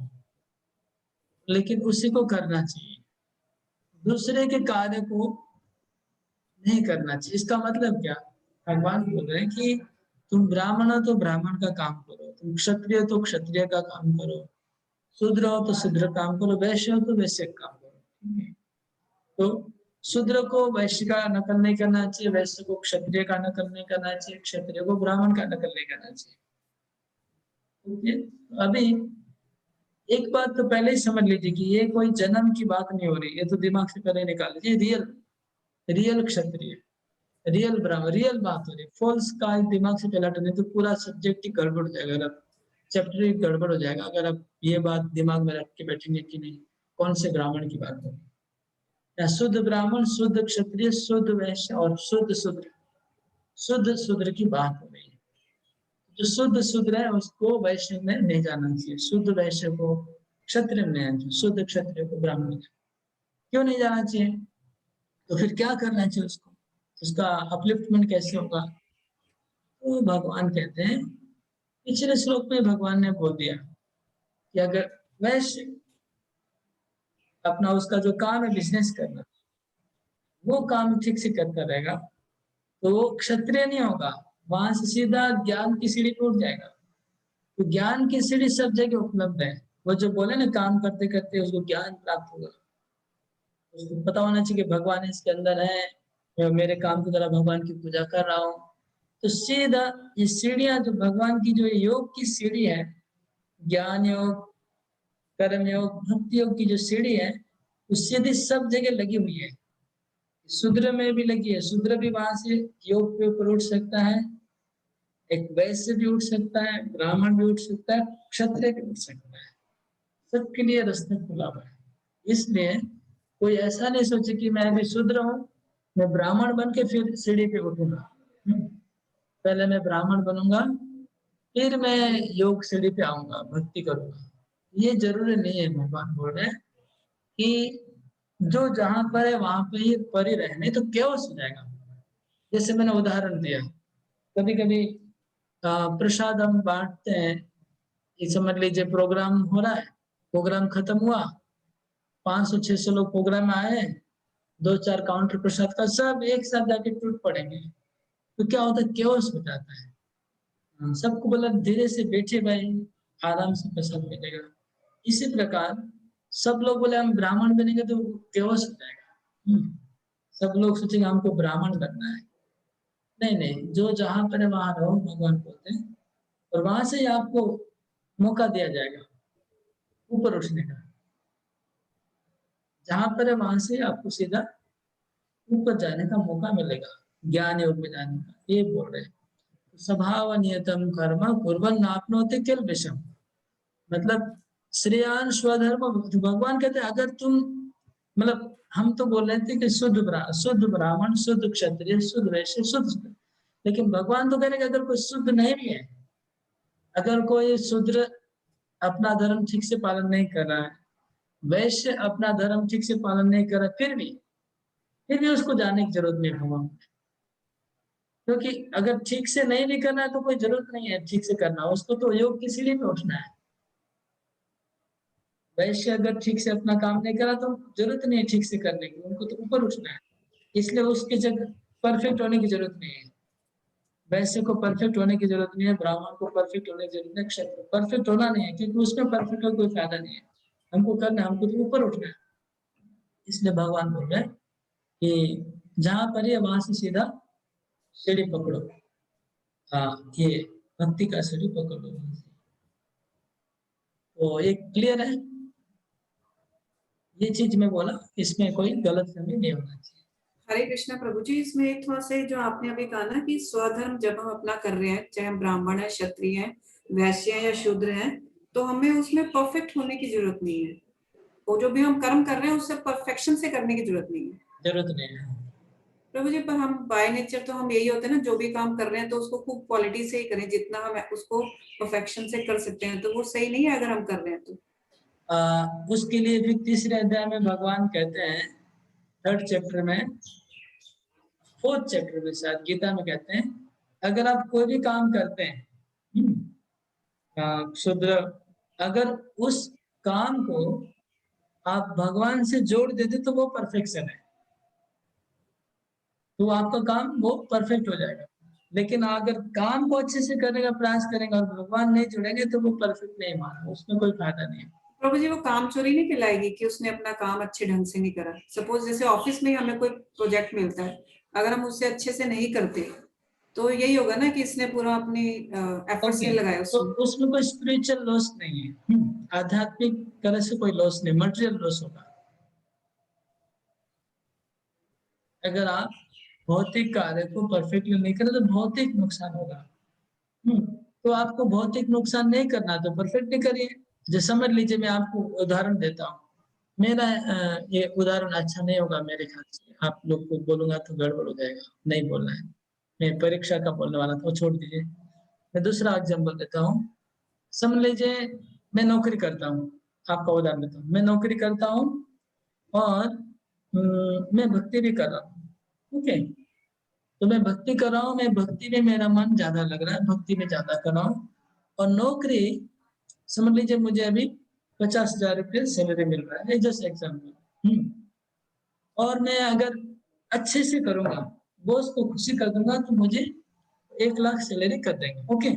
लेकिन उसी को करना चाहिए। दूसरे के कार्य को नहीं करना चाहिए। इसका मतलब क्या? भगवान बोल रहे हैं कि तुम ब्राह्मण हो तो ब्राह्मण का काम करो, तुम क्षत्रिय हो तो क्षत्रिय का काम करो, शूद्र हो तो शूद्र काम करो, वैश्य हो तो वैश्य का काम करो। ठीक है? तो शूद्र को वैश्य का नकल नहीं करना चाहिए, वैश्य को क्षत्रिय का नकल नहीं करना चाहिए, क्षत्रिय को ब्राह्मण का नकल नहीं करना चाहिए। ओके? अभी एक बात तो पहले ही समझ लीजिए कि ये कोई जन्म की बात नहीं हो रही, ये तो दिमाग से पहले निकाल लीजिए। रियल रियल क्षत्रिय, रियल ब्राह्मण, रियल बात हो रही है। फॉल्स का दिमाग से पहले हटाने तो पूरा सब्जेक्ट ही गड़बड़ हो जाएगा, अगर चैप्टर ही गड़बड़ हो जाएगा अगर आप ये बात दिमाग में रख के बैठेंगे कि नहीं कौन से ब्राह्मण की बात हो। या शुद्ध ब्राह्मण, शुद्ध क्षत्रिय, शुद्ध वैश्य और शुद्ध शूद्र, शुद्ध शूद्र की बात हो रही है। जो शुद्ध शूद्र है उसको वैश्य में नहीं जाना चाहिए, शुद्ध वैश्य को क्षत्रिय में नहीं जाना चाहिए, शुद्ध क्षत्रिय को ब्राह्मण में। क्यों नहीं जाना चाहिए? तो फिर क्या करना चाहिए उसको? उसका अपलिफ्टमेंट कैसे होगा? तो भगवान कहते हैं, पिछले श्लोक में भगवान ने बोल दिया कि अगर वैश्य अपना उसका जो काम है बिजनेस करना, वो काम ठीक से करता रहेगा तो वो क्षत्रिय नहीं होगा, वहां से सीधा ज्ञान की सीढ़ी पे उठ जाएगा। तो ज्ञान की सीढ़ी सब जगह उपलब्ध है। वो जो बोले ना काम करते करते उसको ज्ञान प्राप्त होगा, उसको पता होना चाहिए कि भगवान इसके अंदर है, मैं मेरे काम की तरह भगवान की पूजा कर रहा हूँ। तो सीधा ये सीढ़ियां जो भगवान की जो योग की सीढ़ी है, ज्ञान योग, कर्म योग, भक्ति योग की जो सीढ़ी है, वो सीधी सब जगह लगी हुई है। शूद्र में भी लगी है, शूद्र भी वहां से योग के ऊपर उठ सकता है, एक वैश्य भी उठ सकता है, ब्राह्मण भी उठ सकता है, क्षत्रिय भी उठ सकता है। सबके लिए रास्ता खुला हुआ है। इसलिए कोई ऐसा नहीं सोचे कि मैं अभी शूद्र हूँ, मैं ब्राह्मण बन के फिर सीढ़ी पे उठूंगा। पहले मैं ब्राह्मण बनूंगा, फिर मैं योग सीढ़ी पे आऊंगा, भक्ति करूंगा। ये जरूरी नहीं है। भगवान बोल रहे हैं कि जो जहां पर है वहां पे ही पर ही रहे, नहीं तो केओस हो जाएगा। जैसे मैंने उदाहरण दिया, कभी कभी प्रसाद हम बांटते हैं, ये समझ लीजिए प्रोग्राम हो रहा है, प्रोग्राम खत्म हुआ, 500-600 लोग प्रोग्राम में आए, 2-4 काउंटर प्रसाद का सब एक साथ जाके टूट पड़ेंगे, तो क्या होता है? केओस हो जाता है। सबको बोला धीरे से बैठे भाई, आराम से प्रसाद मिलेगा। इसी प्रकार सब लोग बोले हम ब्राह्मण बनेंगे तो केओस हो जाएगा। सब लोग सोचेंगे हमको ब्राह्मण बनना है। नहीं नहीं, जो जहां पर है वहां रहो, भगवान बोलते हैं, और वहां से ही आपको मौका दिया जाएगा ऊपर उठने का। जहां पर है वहां से आपको सीधा ऊपर जाने का मौका मिलेगा, ज्ञान योग में जाने का। ये बोल रहे हैं स्वभाव नियतम कर्म कुर्बन आपनोते किल विषम, मतलब श्रेयान स्वधर्म। भगवान कहते हैं अगर तुम, मतलब हम तो बोल रहे थे कि शुद्ध ब्राह्मण, शुद्ध क्षत्रिय, शुद्ध वैश्य, शुद्ध शूद्र, लेकिन भगवान तो कह रहे हैं कि अगर कोई शुद्ध नहीं भी है, अगर कोई शूद्र अपना धर्म ठीक से पालन नहीं कर रहा है, वैश्य अपना धर्म ठीक से पालन नहीं कर रहा, फिर भी उसको जाने की जरूरत नहीं भगवान, क्योंकि अगर ठीक से नहीं भी करना है तो कोई जरूरत नहीं है ठीक से करना, उसको तो योग की सीढ़ी पे उठना है। वैश्य अगर ठीक से अपना काम नहीं करा तो जरूरत नहीं है ठीक से करने की, उनको तो ऊपर उठना है। इसलिए उसकी जगह परफेक्ट होने की जरूरत नहीं है। वैश्य को परफेक्ट होने की जरूरत नहीं है, ब्राह्मण को परफेक्ट होने की जरूरत नहीं है, क्षत्रिय परफेक्ट होना नहीं है, क्योंकि उसमें परफेक्ट का कोई फायदा नहीं है। हमको करना है, हमको तो ऊपर उठना है। इसलिए भगवान बोल रहे हैं कि जहां पर है वहां से सीधा सीढ़ी पकड़ो। हाँ, ये भक्ति का सीढ़ी पकड़ो। तो ये क्लियर है, ये चीज मैं बोला, इसमें कोई गलत फहमी नहीं होना चाहिए। हरे कृष्णा प्रभु जी, इसमें एक थोड़ा सा जो आपने अभी कहा ना कि स्वधर्म जब हम अपना कर रहे हैं, चाहे हम ब्राह्मण है, क्षत्रिय हैं, वैश्य हैं या शूद्र हैं, तो हमें उसमें परफेक्ट होने की जरूरत नहीं है। वो जो भी हम कर्म कर रहे हैं उससे परफेक्शन से करने की जरूरत नहीं है। जरूरत नहीं है। प्रभु जी, पर हम बाय नेचर तो हम यही होते हैं ना, जो भी काम कर रहे हैं तो उसको खूब क्वालिटी से ही करें, जितना हम उसको परफेक्शन से कर सकते हैं, तो वो सही नहीं है अगर हम कर रहे हैं तो। उसके लिए फिर तीसरे अध्याय में भगवान कहते हैं, 3rd चैप्टर में, 4th चैप्टर में शायद गीता में कहते हैं, अगर आप कोई भी काम करते हैं शूद्र, अगर उस काम को आप भगवान से जोड़ देते तो वो परफेक्शन है, तो आपका काम वो परफेक्ट हो जाएगा। लेकिन अगर काम को अच्छे से करने का प्रयास करेंगे और भगवान नहीं जुड़ेंगे तो वो परफेक्ट नहीं माना, उसमें कोई फायदा नहीं है। प्रभु जी, वो काम चोरी नहीं कहलाएगी कि उसने अपना काम अच्छे ढंग से नहीं करा? सपोज जैसे ऑफिस में हमें कोई प्रोजेक्ट मिलता है, अगर हम उससे अच्छे से नहीं करते तो यही होगा ना कि इसने पूरा अपनी एफर्ट्स नहीं लगाए तो उसमें। उसमें कोई स्पिरिचुअल लॉस नहीं है, आध्यात्मिक तरह से कोई लॉस नहीं, मटेरियल लॉस होगा। अगर आप भौतिक कार्य को परफेक्टली नहीं करें तो भौतिक नुकसान होगा। तो आपको भौतिक नुकसान नहीं करना तो परफेक्टली करिए। जैसे समझ लीजिए, मैं आपको उदाहरण देता हूँ, मेरा ये उदाहरण अच्छा नहीं होगा मेरे ख्याल से, आप लोग को बोलूंगा तो गड़बड़ हो जाएगा, नहीं बोलना है। मैं परीक्षा का बोलने वाला था, वो छोड़ दीजिए। मैं दूसरा एग्जाम्पल देता हूँ। समझ लीजिए मैं नौकरी करता हूँ, आपका उदाहरण देता हूँ, मैं नौकरी करता हूँ और मैं भक्ति भी कर रहा हूँ। ओके, तो मैं भक्ति कर रहा हूँ, मैं भक्ति में मेरा मन ज्यादा लग रहा है, भक्ति में ज्यादा कर रहा हूँ। और नौकरी, समझ लीजिए मुझे अभी 50,000 रुपये सैलरी मिल रहा है, जस्ट एग्जाम्पल। और मैं अगर अच्छे से करूंगा, बॉस को खुशी कर दूंगा तो मुझे 1 लाख सैलरी कर देंगे। ओके,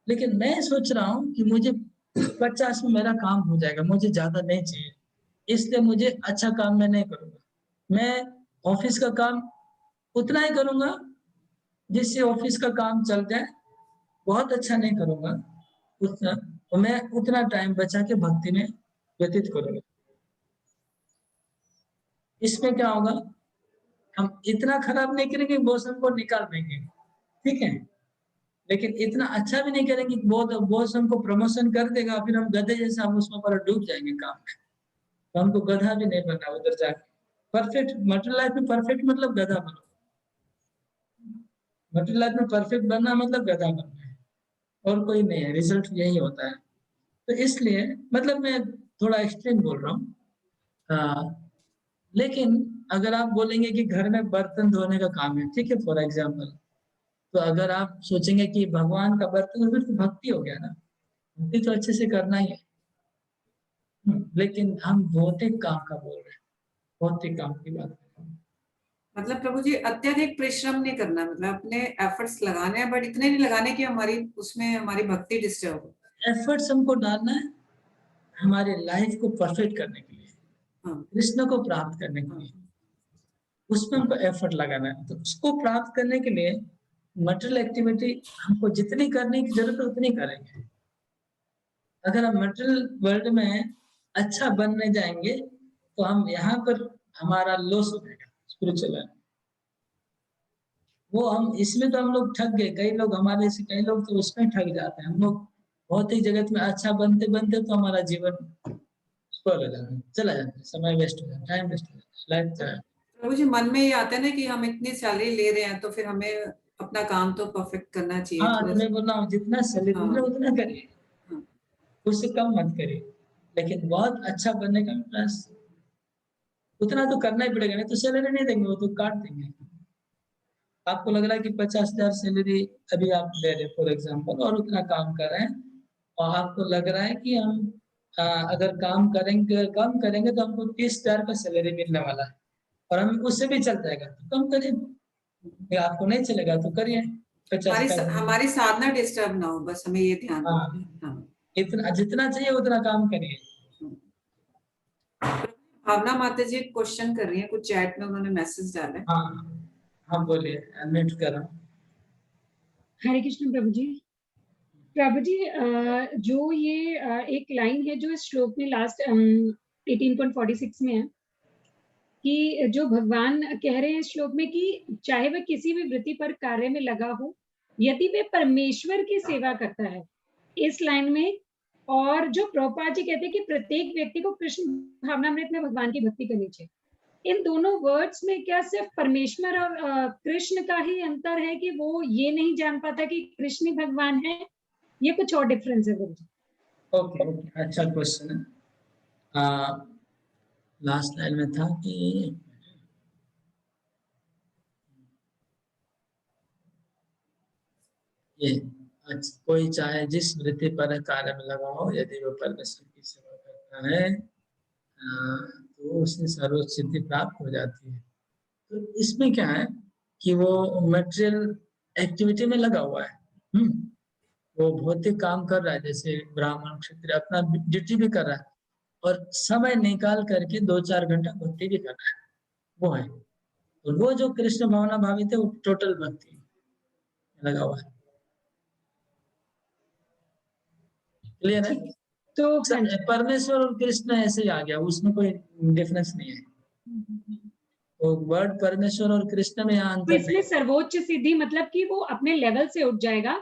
लेकिन मैं सोच रहा हूँ कि मुझे 50 में मेरा काम हो जाएगा, मुझे ज्यादा नहीं चाहिए, इसलिए मुझे अच्छा काम मैं नहीं करूंगा। मैं ऑफिस का काम उतना ही करूंगा जिससे ऑफिस का काम चल जाए, बहुत अच्छा नहीं करूंगा उतना, तो मैं उतना टाइम बचा के भक्ति में व्यतीत करूंगा। इसमें क्या होगा, हम इतना खराब नहीं करेंगे बॉस हमको निकाल देंगे, ठीक है, लेकिन इतना अच्छा भी नहीं करेंगे बॉस हमको प्रमोशन कर देगा, फिर हम गधे जैसा हम उसमें पर डूब जाएंगे काम में। तो हमको गधा भी नहीं बनना उधर जाके। परफेक्ट मटेरियल लाइफ में परफेक्ट मतलब गधा बनो, मटेरियल लाइफ में परफेक्ट बनना मतलब गधा बनना है, और कोई नहीं है, रिजल्ट यही होता है। तो इसलिए मतलब मैं थोड़ा एक्सट्रीम बोल रहा हूँ। लेकिन अगर आप बोलेंगे कि घर में बर्तन धोने का काम है, ठीक है, फॉर एग्जाम्पल, तो अगर आप सोचेंगे कि भगवान का बर्तन, फिर तो भक्ति हो गया ना, भक्ति तो अच्छे से करना ही है। लेकिन हम भौतिक काम का बोल रहे हैं, भौतिक काम की बात कर रहे हैं। मतलब प्रभु जी, अत्यधिक परिश्रम नहीं करना, मतलब अपने एफर्ट्स लगाने हैं, बट इतने नहीं लगाने कि हमारी उसमें हमारी भक्ति डिस्टर्ब हो। एफर्ट्स हमको डालना है हमारे लाइफ को परफेक्ट करने के लिए, हाँ, कृष्ण को प्राप्त करने के लिए, उसमें हमको एफर्ट लगाना है। तो उसको प्राप्त करने के लिए मटेरियल एक्टिविटी हमको जितनी करने की जरूरत है उतनी करेंगे। अगर हम मटेरियल वर्ल्ड में अच्छा बनने जाएंगे तो हम यहाँ पर हमारा लॉस हो जाएगा स्पिरिचुअल लाइफ। वो हम इसमें तो हम लोग ठग गए, कई लोग हमारे से, कई लोग तो उसमें ठग जाते हैं। हम लोग भौतिक जगत में अच्छा बनते बनते तो हमारा जीवन स्पॉइल हो जाता है, चला जाता है, समय वेस्ट हो जाता है, टाइम वेस्ट हो जाता है, लाइफ चला जाता है। प्रभु जी, मन में ये आता है ना कि हम इतनी सैलरी ले रहे हैं तो फिर हमें अपना काम तो परफेक्ट करना चाहिए हाँ, थोड़ा तो सा। मैं बोल रहा हूँ जितना सैलरी मिल रहा है उतना करिए, हाँ, उससे कम मत करिए। लेकिन बहुत अच्छा बनने का प्रयास उतना तो करना ही पड़ेगा, नहीं तो सैलरी नहीं देंगे, वो तो काट देंगे। आपको लग रहा है कि 50,000 सैलरी अभी आप ले रहे फॉर एग्जाम्पल, और उतना काम कर रहे हैं, और आपको लग रहा है कि हम अगर काम करेंगे, कम करेंगे तो हमको 30,000 का सैलरी मिलने वाला है, और हम उससे भी चल जाएगा तो कम करिए, या आपको नहीं चलेगा तो करिए 50 का। हमारी साधना डिस्टर्ब ना हो, बस हमें ये ध्यान हाँ, रखना है। हाँ। इतना जितना चाहिए उतना काम करिए। भावना माता जी क्वेश्चन कर रही हैं, कुछ चैट में उन्होंने मैसेज डाला है। हाँ हाँ, बोलिए, अनम्यूट कर रहा हूँ। हरे कृष्ण प्रभु जी। प्रभु जी, जो ये एक लाइन है जो इस श्लोक में लास्ट 18.46 में है, कि जो भगवान कह रहे हैं श्लोक में कि चाहे वह किसी भी वृत्ति पर कार्य में लगा हो, यदि वह परमेश्वर की सेवा करता है, इस लाइन में, और जो प्रभुपाद जी कहते हैं कि प्रत्येक व्यक्ति को कृष्ण भावनामृत में भगवान की भक्ति करनी चाहिए, इन दोनों वर्ड्स में क्या सिर्फ परमेश्वर और कृष्ण का ही अंतर है कि वो ये नहीं जान पाता कि कृष्ण ही भगवान है, ये कुछ और डिफरेंस है गुरुजी? ओके ओके, अच्छा क्वेश्चन है। लास्ट लाइन में था कि ये अच्छा, कोई चाहे जिस वृत्ति पर कार्य में लगा हो, यदि वो परमेश्वर की सेवा करता है तो उसे सर्वोच्च सिद्धि प्राप्त हो जाती है। तो इसमें क्या है कि वो मटेरियल एक्टिविटी में लगा हुआ है, वो भौतिक काम कर रहा है, जैसे ब्राह्मण क्षत्रिय अपना ड्यूटी भी कर रहा है, और समय निकाल करके 2-4 घंटा भक्ति भी कर रहा है, वो है। तो वो जो कृष्ण भावना भावित है वो टोटल भक्ति में लगा हुआ है। क्लियर है? ठीक, तो हाँ जी। परमेश्वर और कृष्ण ऐसे ही आ गया, उसमें कोई डिफरेंस नहीं है। वो वर्ड परमेश्वर और कृष्ण में यहाँ तो अंतर इसमें नहीं। सर्वोच्च सिद्धि मतलब कि वो अपने लेवल से उठ जाएगा,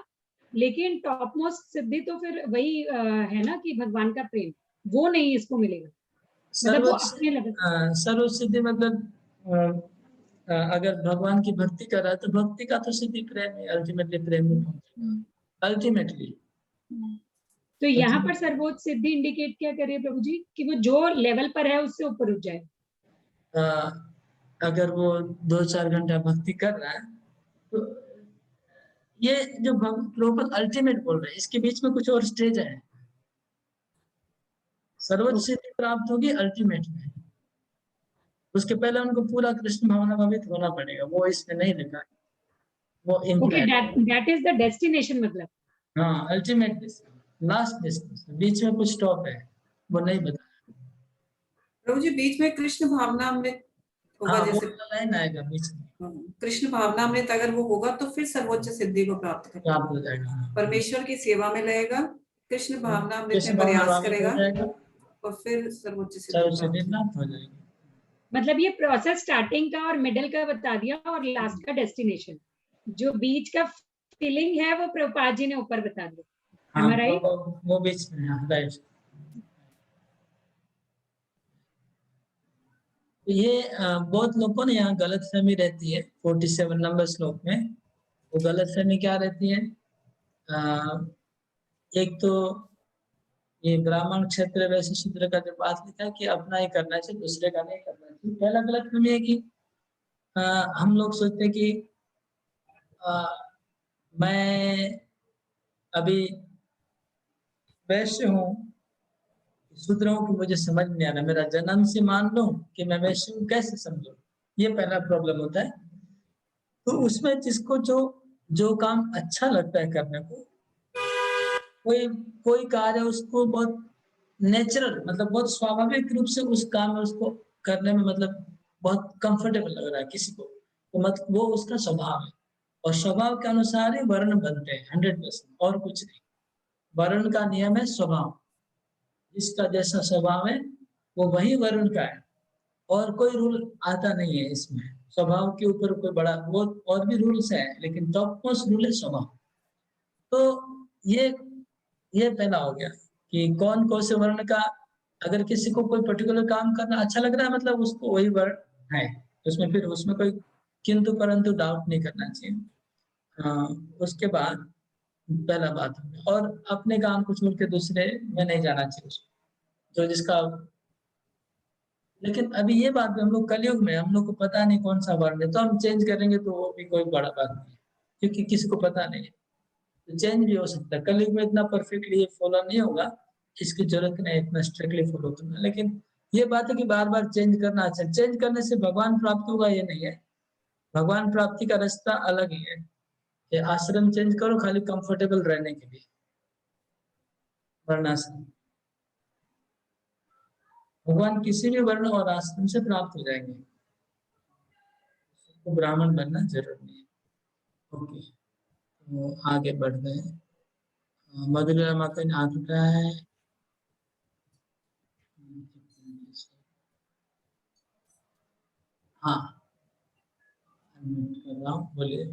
लेकिन टॉप मोस्ट सिद्धि तो फिर वही है ना कि भगवान का प्रेम, वो नहीं इसको मिलेगा, मतलब वो अपने लेवल। सर्वोच्च सिद्धि मतलब अगर भगवान की भक्ति कर रहा है तो भक्ति का तो सिद्धि प्रेम है, अल्टीमेटली प्रेम में पहुंचेगा अल्टीमेटली। तो यहाँ पर सर्वोच्च सिद्धि इंडिकेट क्या कर रही है प्रभु जी, कि वो जो लेवल पर है उससे ऊपर उठ जाए। अगर वो 2-4 घंटा भक्ति कर रहा है तो ये जो प्रॉपर अल्टीमेट बोल रहे हैं, इसके बीच में कुछ और स्टेज है। सर्वोच्च सिद्धि प्राप्त होगी अल्टीमेट में, उसके पहले उनको पूरा कृष्ण भावना भावित होना पड़ेगा, वो इसमें नहीं लिखा है, वो okay, implied. That is the destination मतलब। हाँ, अल्टीमेट लास्ट डेस्टिनेशन, बीच में कुछ स्टॉप है, वो नहीं बता। प्रभु जी बीच में कृष्ण भावनामृत होगा, हाँ, वो जैसे लाइन आएगा बीच में, कृष्ण भावनामृत अगर वो होगा तो फिर सर्वोच्च सिद्धि को प्राप्त करेगा, प्राप्त हो जाएगा। परमेश्वर की सेवा में रहेगा, कृष्ण भावनामृत कृष्ण में भावना प्रयास भावित हो करेगा जाएगा, और फिर सर्वोच्च सिद्धि सर्वोच्च प्राप्त सिद्धि होगी। प्राप्त हो जाएगी। मतलब ये प्रोसेस स्टार्टिंग का और मिडिल का बता दिया और लास्ट का डेस्टिनेशन, जो बीच का फीलिंग है वो प्रभुपाद जी ने ऊपर बता दिया। हाँ, Am I right? वो बीच में, हाँ, राइट। तो ये बहुत लोगों ने यहाँ गलतफहमी रहती है 47 नंबर श्लोक में। वो गलतफहमी क्या रहती है? एक तो ये ब्राह्मण क्षेत्र वैसे शूद्र का जो बात लिखा है कि अपना ही करना चाहिए, दूसरे का नहीं करना चाहिए। पहला गलतफहमी है कि हम लोग सोचते हैं कि मैं अभी वैश्य हूँ, शूद्र हूँ कि मुझे समझ नहीं आ रहा, मेरा जन्म से मान लूं कि मैं वैश्य हूँ, कैसे समझूं? ये पहला प्रॉब्लम होता है। तो उसमें जिसको जो जो काम अच्छा लगता है करने को, कोई कोई कार्य उसको बहुत नेचुरल, मतलब बहुत स्वाभाविक रूप से उस काम में उसको करने में मतलब बहुत कंफर्टेबल लग रहा है किसी को, तो मतलब वो उसका स्वभाव है, और स्वभाव के अनुसार ही वर्ण बनते हैं 100%, और कुछ नहीं। वर्ण का नियम है स्वभाव, जिसका जैसा स्वभाव है वो वही वर्ण का है, और कोई रूल आता नहीं है इसमें। स्वभाव के ऊपर कोई बड़ा वो और भी रूल्स है, लेकिन टॉप मोस्ट रूल है स्वभाव। तो ये ये पहला हो गया कि कौन से वर्ण का, अगर किसी को कोई पर्टिकुलर काम करना अच्छा लग रहा है मतलब उसको वही वर्ण है, उसमें फिर उसमें कोई किंतु परंतु डाउट नहीं करना चाहिए। उसके बाद पहला बात, और अपने काम को छोड़ के दूसरे में नहीं जाना चाहिए उसको, जो जिसका। लेकिन अभी ये बात भी, हम लोग कलयुग में, हम लोग को पता नहीं कौन सा वर्ण है, तो हम चेंज करेंगे तो वो भी कोई बड़ा बात नहीं है, क्योंकि किसी को पता नहीं है, तो चेंज भी हो सकता है। कलयुग में इतना परफेक्टली ये फॉलो नहीं होगा, इसकी जरूरत नहीं इतना स्ट्रिक्टली फॉलो करना। लेकिन ये बात है कि बार बार चेंज करना अच्छा, चेंज करने से भगवान प्राप्त होगा ये नहीं है, भगवान प्राप्ति का रास्ता अलग ही है। ये आश्रम चेंज करो खाली कंफर्टेबल रहने के लिए, वर्णाश्रम, भगवान किसी भी वर्ण और आश्रम से प्राप्त हो जाएंगे, तो ब्राह्मण बनना जरूरी नहीं है। ओके, तो आगे बढ़ गए। मधुरा माता ने हाथ उठाया है। हाँ, अनम्यूट कर रहा हूँ, बोलिए।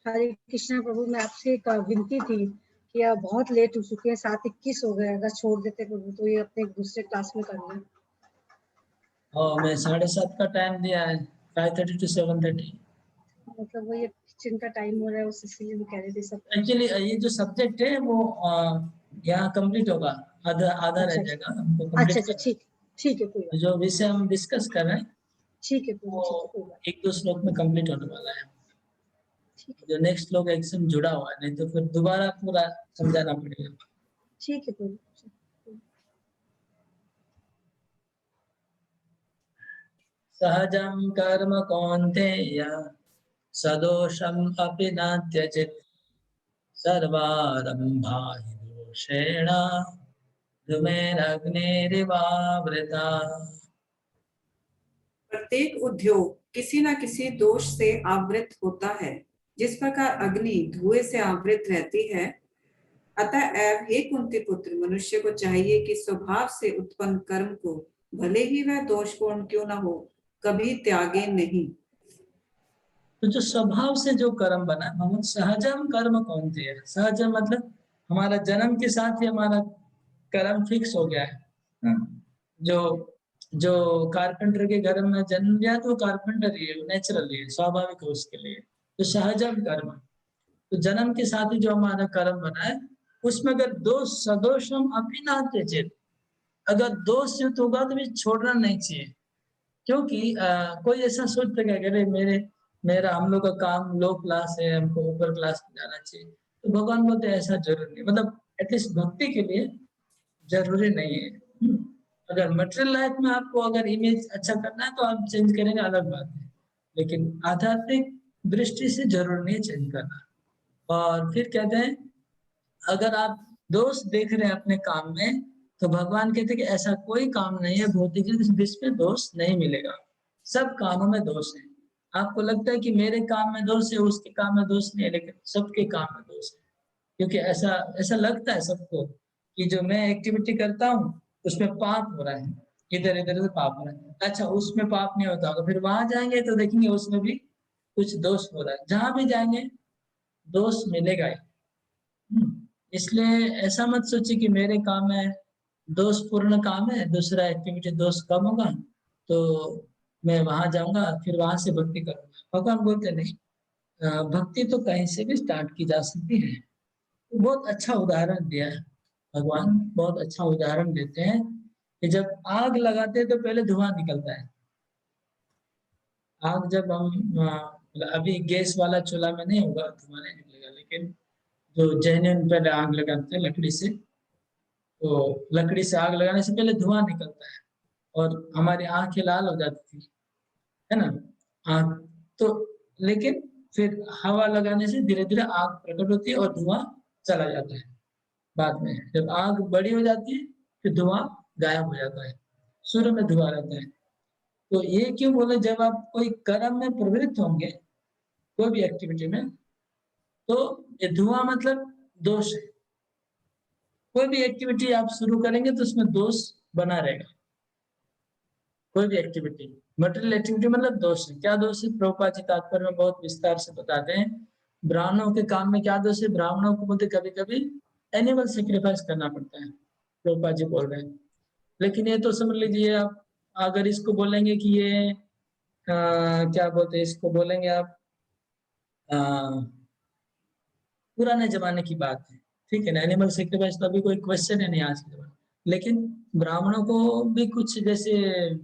हरे कृष्णा प्रभु, मैं आपसे एक विनती थी कि आप बहुत लेट हो चुके हैं, 7:21 हो गए, अगर छोड़ देते प्रभु तो ये अपने दूसरे क्लास में कर लें। और मैं 7:30 का टाइम दिया है, 5:30 to 7:30। मतलब वो ये किचन का टाइम हो रहा है, उस इसीलिए मैं कह रही थी सब। एक्चुअली ये जो सब्जेक्ट है वो यहाँ कंप्लीट होगा, आधा आधा रह अच्छा जाएगा, हमको अच्छा कंप्लीट अच्छा, करना है। ठीक है, कोई तो बात जो विषय हम डिस्कस कर रहे हैं ठीक है प्रभु, वो ठीक है, कोई बात 1-2 श्लोक में कंप्लीट होने वाला है। ठीक है, जो नेक्स्ट श्लोक एकदम जुड़ा हुआ है, नहीं तो फिर दोबारा पूरा समझाना पड़ेगा। ठीक है प्रभु। सहजं कर्म कौन्तेय सदोषम् अपि न त्यजेत् सर्वारम्भा हि दोषेण धूमेरग्निरिवावृता। प्रत्येक उद्योग किसी न किसी दोष से आवृत होता है, जिस प्रकार अग्नि धुएं से आवृत रहती है। अतएव हे कुंती पुत्र, मनुष्य को चाहिए कि स्वभाव से उत्पन्न कर्म को, भले ही वह दोषपूर्ण क्यों न हो, कभी त्यागे नहीं। तो जो स्वभाव से जो कर्म बना है, भगवान सहजम कर्म कौन्तेय, सहजम मतलब हमारा जन्म के साथ ही हमारा कर्म फिक्स हो गया है। जो जो कारपेंटर के घर में जन्म लिया तो वो कारपेंटर ही है, नेचुरल है, स्वाभाविक है उसके लिए। तो सहजम कर्म, तो जन्म के साथ ही जो हमारा कर्म बना है उसमें अगर दोष सदोषम अपनी ना त्यजेत, अगर दोष युक्त होगा तो भी छोड़ना नहीं चाहिए। क्योंकि कोई ऐसा सोचता है कि अरे मेरा हम लोग का काम लो क्लास है, हमको ऊपर क्लास में जाना चाहिए, तो भगवान बोलते हैं ऐसा जरूरी नहीं, मतलब एटलीस्ट भक्ति के लिए जरूरी नहीं है। अगर मटेरियल लाइफ में आपको अगर इमेज अच्छा करना है तो आप चेंज करेंगे, अलग बात है, लेकिन आध्यात्मिक दृष्टि से जरूरी नहीं चेंज करना। और फिर कहते हैं अगर आप दोष देख रहे हैं अपने काम में, तो भगवान कहते हैं कि ऐसा कोई काम नहीं है भौतिक जिसमें दोष नहीं मिलेगा, सब कामों में दोष है। आपको लगता है कि मेरे काम में दोष है, उसके काम में दोष नहीं है, लेकिन सबके काम में दोष है। क्योंकि ऐसा ऐसा लगता है सबको कि जो मैं एक्टिविटी करता हूँ उसमें पाप हो रहा है, इधर इधर से पाप हो रहा है। अच्छा, उसमें पाप नहीं होता होगा, फिर वहां जाएंगे तो देखेंगे उसमें भी कुछ दोष हो रहा है, जहां भी जाएंगे दोष मिलेगा ही। इसलिए ऐसा मत सोचिए कि मेरे काम में दोषपूर्ण काम है, दूसरा एक्टिविटी दोष कम होगा तो मैं वहां जाऊंगा फिर वहां से भक्ति करूंगा। भगवान बोलते नहीं, भक्ति तो कहीं से भी स्टार्ट की जा सकती है। तो बहुत अच्छा उदाहरण दिया है भगवान, बहुत अच्छा उदाहरण देते हैं कि जब आग लगाते हैं तो पहले धुआं निकलता है। आग जब हम अभी गैस वाला चूल्हा में नहीं होगा, धुआं नहीं निकलेगा, लेकिन जो जेन्युइन पहले आग लगाते हैं लकड़ी से, तो लकड़ी से आग लगाने से पहले धुआं निकलता है और हमारी आंखें लाल हो जाती थी, है ना आग। तो लेकिन फिर हवा लगाने से धीरे धीरे आग प्रकट होती है और धुआं चला जाता है। बाद में जब आग बड़ी हो जाती है फिर धुआं गायब हो जाता है, शुरू में धुआं रहता है। तो ये क्यों बोले, जब आप कोई कर्म में प्रवृत्त होंगे कोई भी एक्टिविटी में, तो ये धुआं मतलब दोष है। कोई भी एक्टिविटी आप शुरू करेंगे तो उसमें दोष बना रहेगा। कोई भी एक्टिविटी, मटेरियल एक्टिविटी मतलब दोष है। क्या दोष है? प्रभुपाद जी तात्पर्य में बहुत विस्तार से बताते हैं। ब्राह्मणों के काम में क्या दोष है? ब्राह्मणों को बोलते कभी कभी एनिमल सेक्रीफाइस करना पड़ता है, प्रभुपाद जी बोल रहे हैं। लेकिन ये तो समझ लीजिए आप, अगर इसको बोलेंगे कि ये क्या बोलते हैं, इसको बोलेंगे आप पुराने जमाने की बात है, ठीक है ना। एनिमल सेक्रीफाइस तो अभी कोई क्वेश्चन है नहीं आज के जमाने, लेकिन ब्राह्मणों को भी कुछ जैसे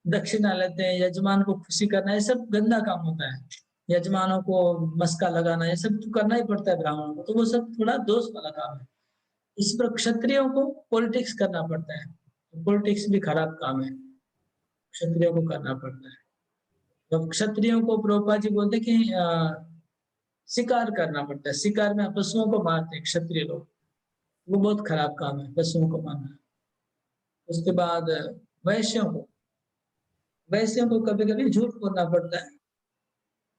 दक्षिणा लेते हैं, यजमान को खुशी करना, ये सब गंदा काम होता है। यजमानों को मस्का लगाना, ये सब तो करना ही पड़ता है ब्राह्मणों को, तो वो सब थोड़ा दोष वाला काम है। इस पर क्षत्रियों को पॉलिटिक्स करना पड़ता है, पॉलिटिक्स भी खराब काम है, क्षत्रियों को करना पड़ता है। तो क्षत्रियों को प्रभुपाद जी बोलते कि शिकार करना पड़ता है, शिकार में पशुओं को मारते हैं क्षत्रिय लोग, वो बहुत खराब काम है पशुओं को मारना। उसके बाद वैश्यों को कभी कभी झूठ बोलना पड़ता है,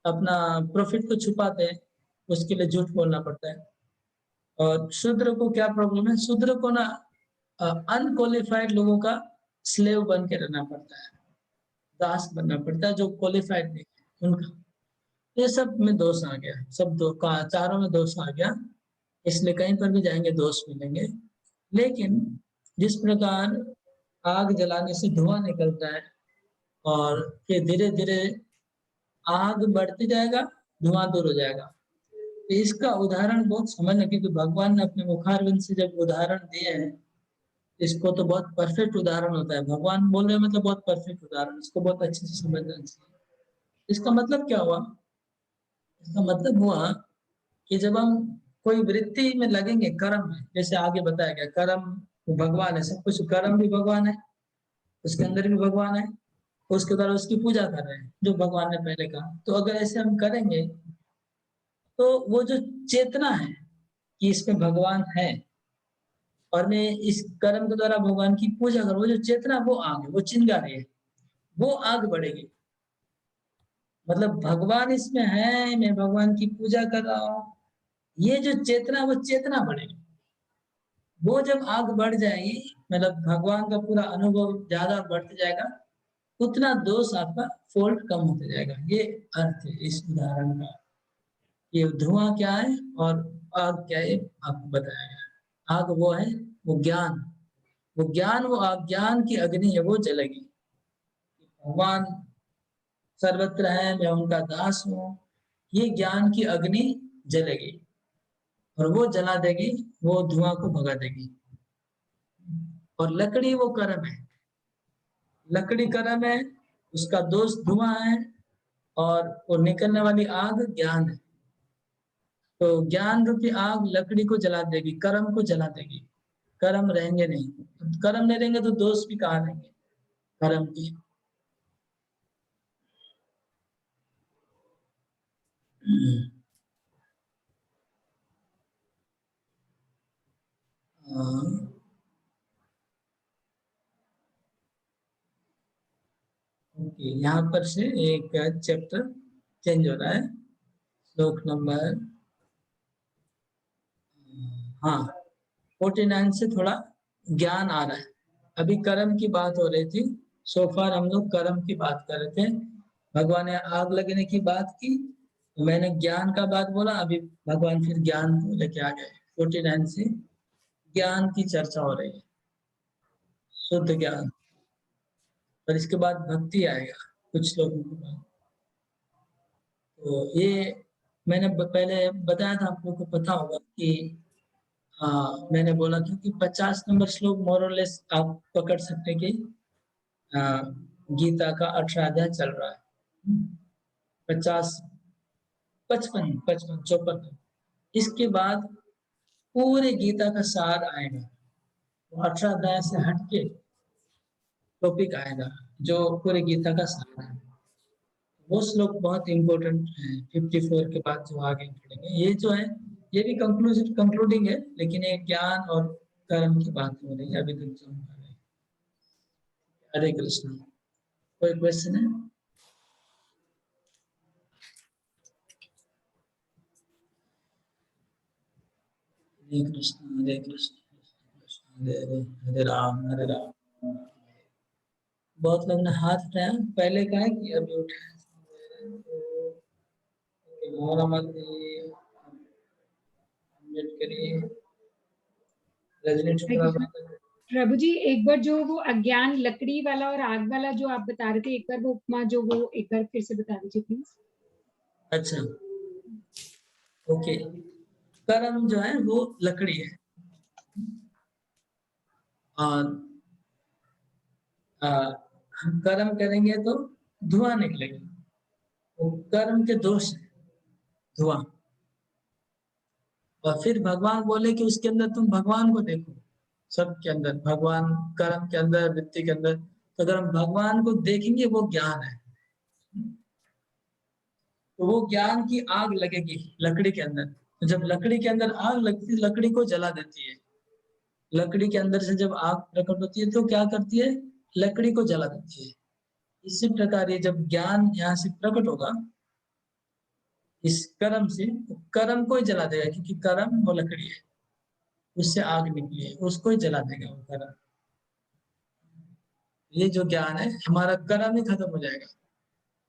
अपना प्रॉफिट को छुपाते हैं, उसके लिए झूठ बोलना पड़ता है। और शूद्र को क्या प्रॉब्लम है? शूद्र को ना अनक्वालिफाइड लोगों का स्लेव बन के रहना पड़ता है। दास बनना पड़ता है, जो क्वालिफाइड नहीं है उनका। ये सब में दोष आ गया, सब दो का चारों में दोष आ गया, इसलिए कहीं पर भी जाएंगे दोष मिलेंगे। लेकिन जिस प्रकार आग जलाने से धुआं निकलता है और फिर धीरे धीरे आग बढ़ती जाएगा, धुआं दूर हो जाएगा। तो इसका उदाहरण बहुत समझना, क्योंकि भगवान ने अपने मुखारविंद से जब उदाहरण दिए हैं, इसको तो बहुत परफेक्ट उदाहरण होता है। भगवान बोल रहे हैं मतलब बहुत परफेक्ट उदाहरण, इसको बहुत अच्छे से समझना चाहिए। इसका मतलब क्या हुआ? इसका मतलब हुआ कि जब हम कोई वृत्ति में लगेंगे, कर्म में, जैसे आगे बताया गया, कर्म भगवान है, सब कुछ कर्म भी भगवान है, उसके अंदर भी भगवान है, उसके द्वारा उसकी पूजा कर रहे हैं जो भगवान ने पहले कहा। तो अगर ऐसे हम करेंगे तो वो जो चेतना है कि इसमें भगवान है और मैं इस कर्म के द्वारा भगवान की पूजा करूं, वो जो चेतना, वो आग है, वो चिंगारी है, वो आग बढ़ेगी। मतलब भगवान इसमें है, मैं भगवान की पूजा कर रहा हूँ, ये जो चेतना, वो चेतना बढ़ेगी। वो जब आग बढ़ जाएगी, मतलब भगवान का पूरा अनुभव ज्यादा बढ़ते जाएगा, उतना दोष आपका फॉल्ट कम होते जाएगा। ये अर्थ है इस उदाहरण का। ये धुआं क्या है और आग क्या है आपको बताया गया। आग वो है, वो ज्ञान, वो ज्ञान, वो अज्ञान की अग्नि है, वो जलेगी। भगवान सर्वत्र है, मैं उनका दास हूँ, ये ज्ञान की अग्नि जलेगी और वो जला देगी, वो धुआं को भगा देगी। और लकड़ी वो कर्म है, लकड़ी कर्म है, उसका दोष धुआं है और वो निकलने वाली आग ज्ञान है। तो ज्ञान रूपी आग लकड़ी को जला देगी, कर्म को जला देगी, कर्म रहेंगे नहीं। कर्म नहीं रहेंगे तो दोष भी कहाँ रहेंगे कर्म की। ओके, यहाँ पर से एक चैप्टर चेंज हो रहा है, श्लोक नंबर 49 से थोड़ा ज्ञान आ रहा है। अभी कर्म की बात हो रही थी, सोफार हम लोग कर्म की बात कर रहे थे, भगवान ने आग लगने की बात की, तो मैंने ज्ञान का बात बोला, अभी भगवान फिर ज्ञान को लेके आ गए। 49 से ज्ञान की चर्चा हो रही है, शुद्ध ज्ञान, और इसके बाद भक्ति आएगा कुछ लोगों के बाद। तो ये मैंने पहले बताया था, आप लोगों को पता होगा कि मैंने बोला था कि 50 नंबर श्लोक मोरलेस आप पकड़ सकते कि गीता का 18 अध्याय चल रहा है। 50, 55, 55, 54, इसके बाद पूरे गीता का सार आएगा। 18 अध्याय से हटके टॉपिक आएगा जो पूरे गीता का सार है। वो श्लोक बहुत इंपॉर्टेंट है। 54 के बाद जो आगे पढ़ेंगे, ये जो है ये भी कंक्लूडिंग है, लेकिन ये ज्ञान और कर्म की बात हो रही है अभी तक जो हम कर रहे हैं। हरे कृष्ण। कोई क्वेश्चन है? हरे कृष्ण हरे कृष्ण कृष्ण हरे हरे, हरे राम हरे राम। बहुत लोग ने हाथ उठाया, पहले कहा है कि अभी उठाया। रजनी शुक्ला। प्रभु जी, एक बार जो वो अज्ञान लकड़ी वाला और आग वाला जो आप बता रहे थे, एक बार वो उपमा जो वो एक बार फिर से बता दीजिए प्लीज। अच्छा, ओके। कर्म जो है वो लकड़ी है और हम कर्म करेंगे तो धुआं निकलेगा, वो कर्म के दोष है, धुआं। और फिर भगवान बोले कि उसके अंदर तुम भगवान को देखो, सबके अंदर भगवान, कर्म के अंदर, वृत्ति के अंदर। तो अगर हम भगवान को देखेंगे, वो ज्ञान है, तो वो ज्ञान की आग लगेगी लकड़ी के अंदर। तो जब लकड़ी के अंदर आग लगती है, लकड़ी को जला देती है। लकड़ी के अंदर से जब आग प्रकट होती है तो क्या करती है? लकड़ी को जला देती है। इसी प्रकार ये जब ज्ञान यहाँ से प्रकट होगा इस कर्म से, तो कर्म को ही जला देगा, क्योंकि कर्म वो लकड़ी है, उससे आग निकली है, उसको ही जला देगा वो कर्म। ये जो ज्ञान है हमारा कर्म ही खत्म हो जाएगा।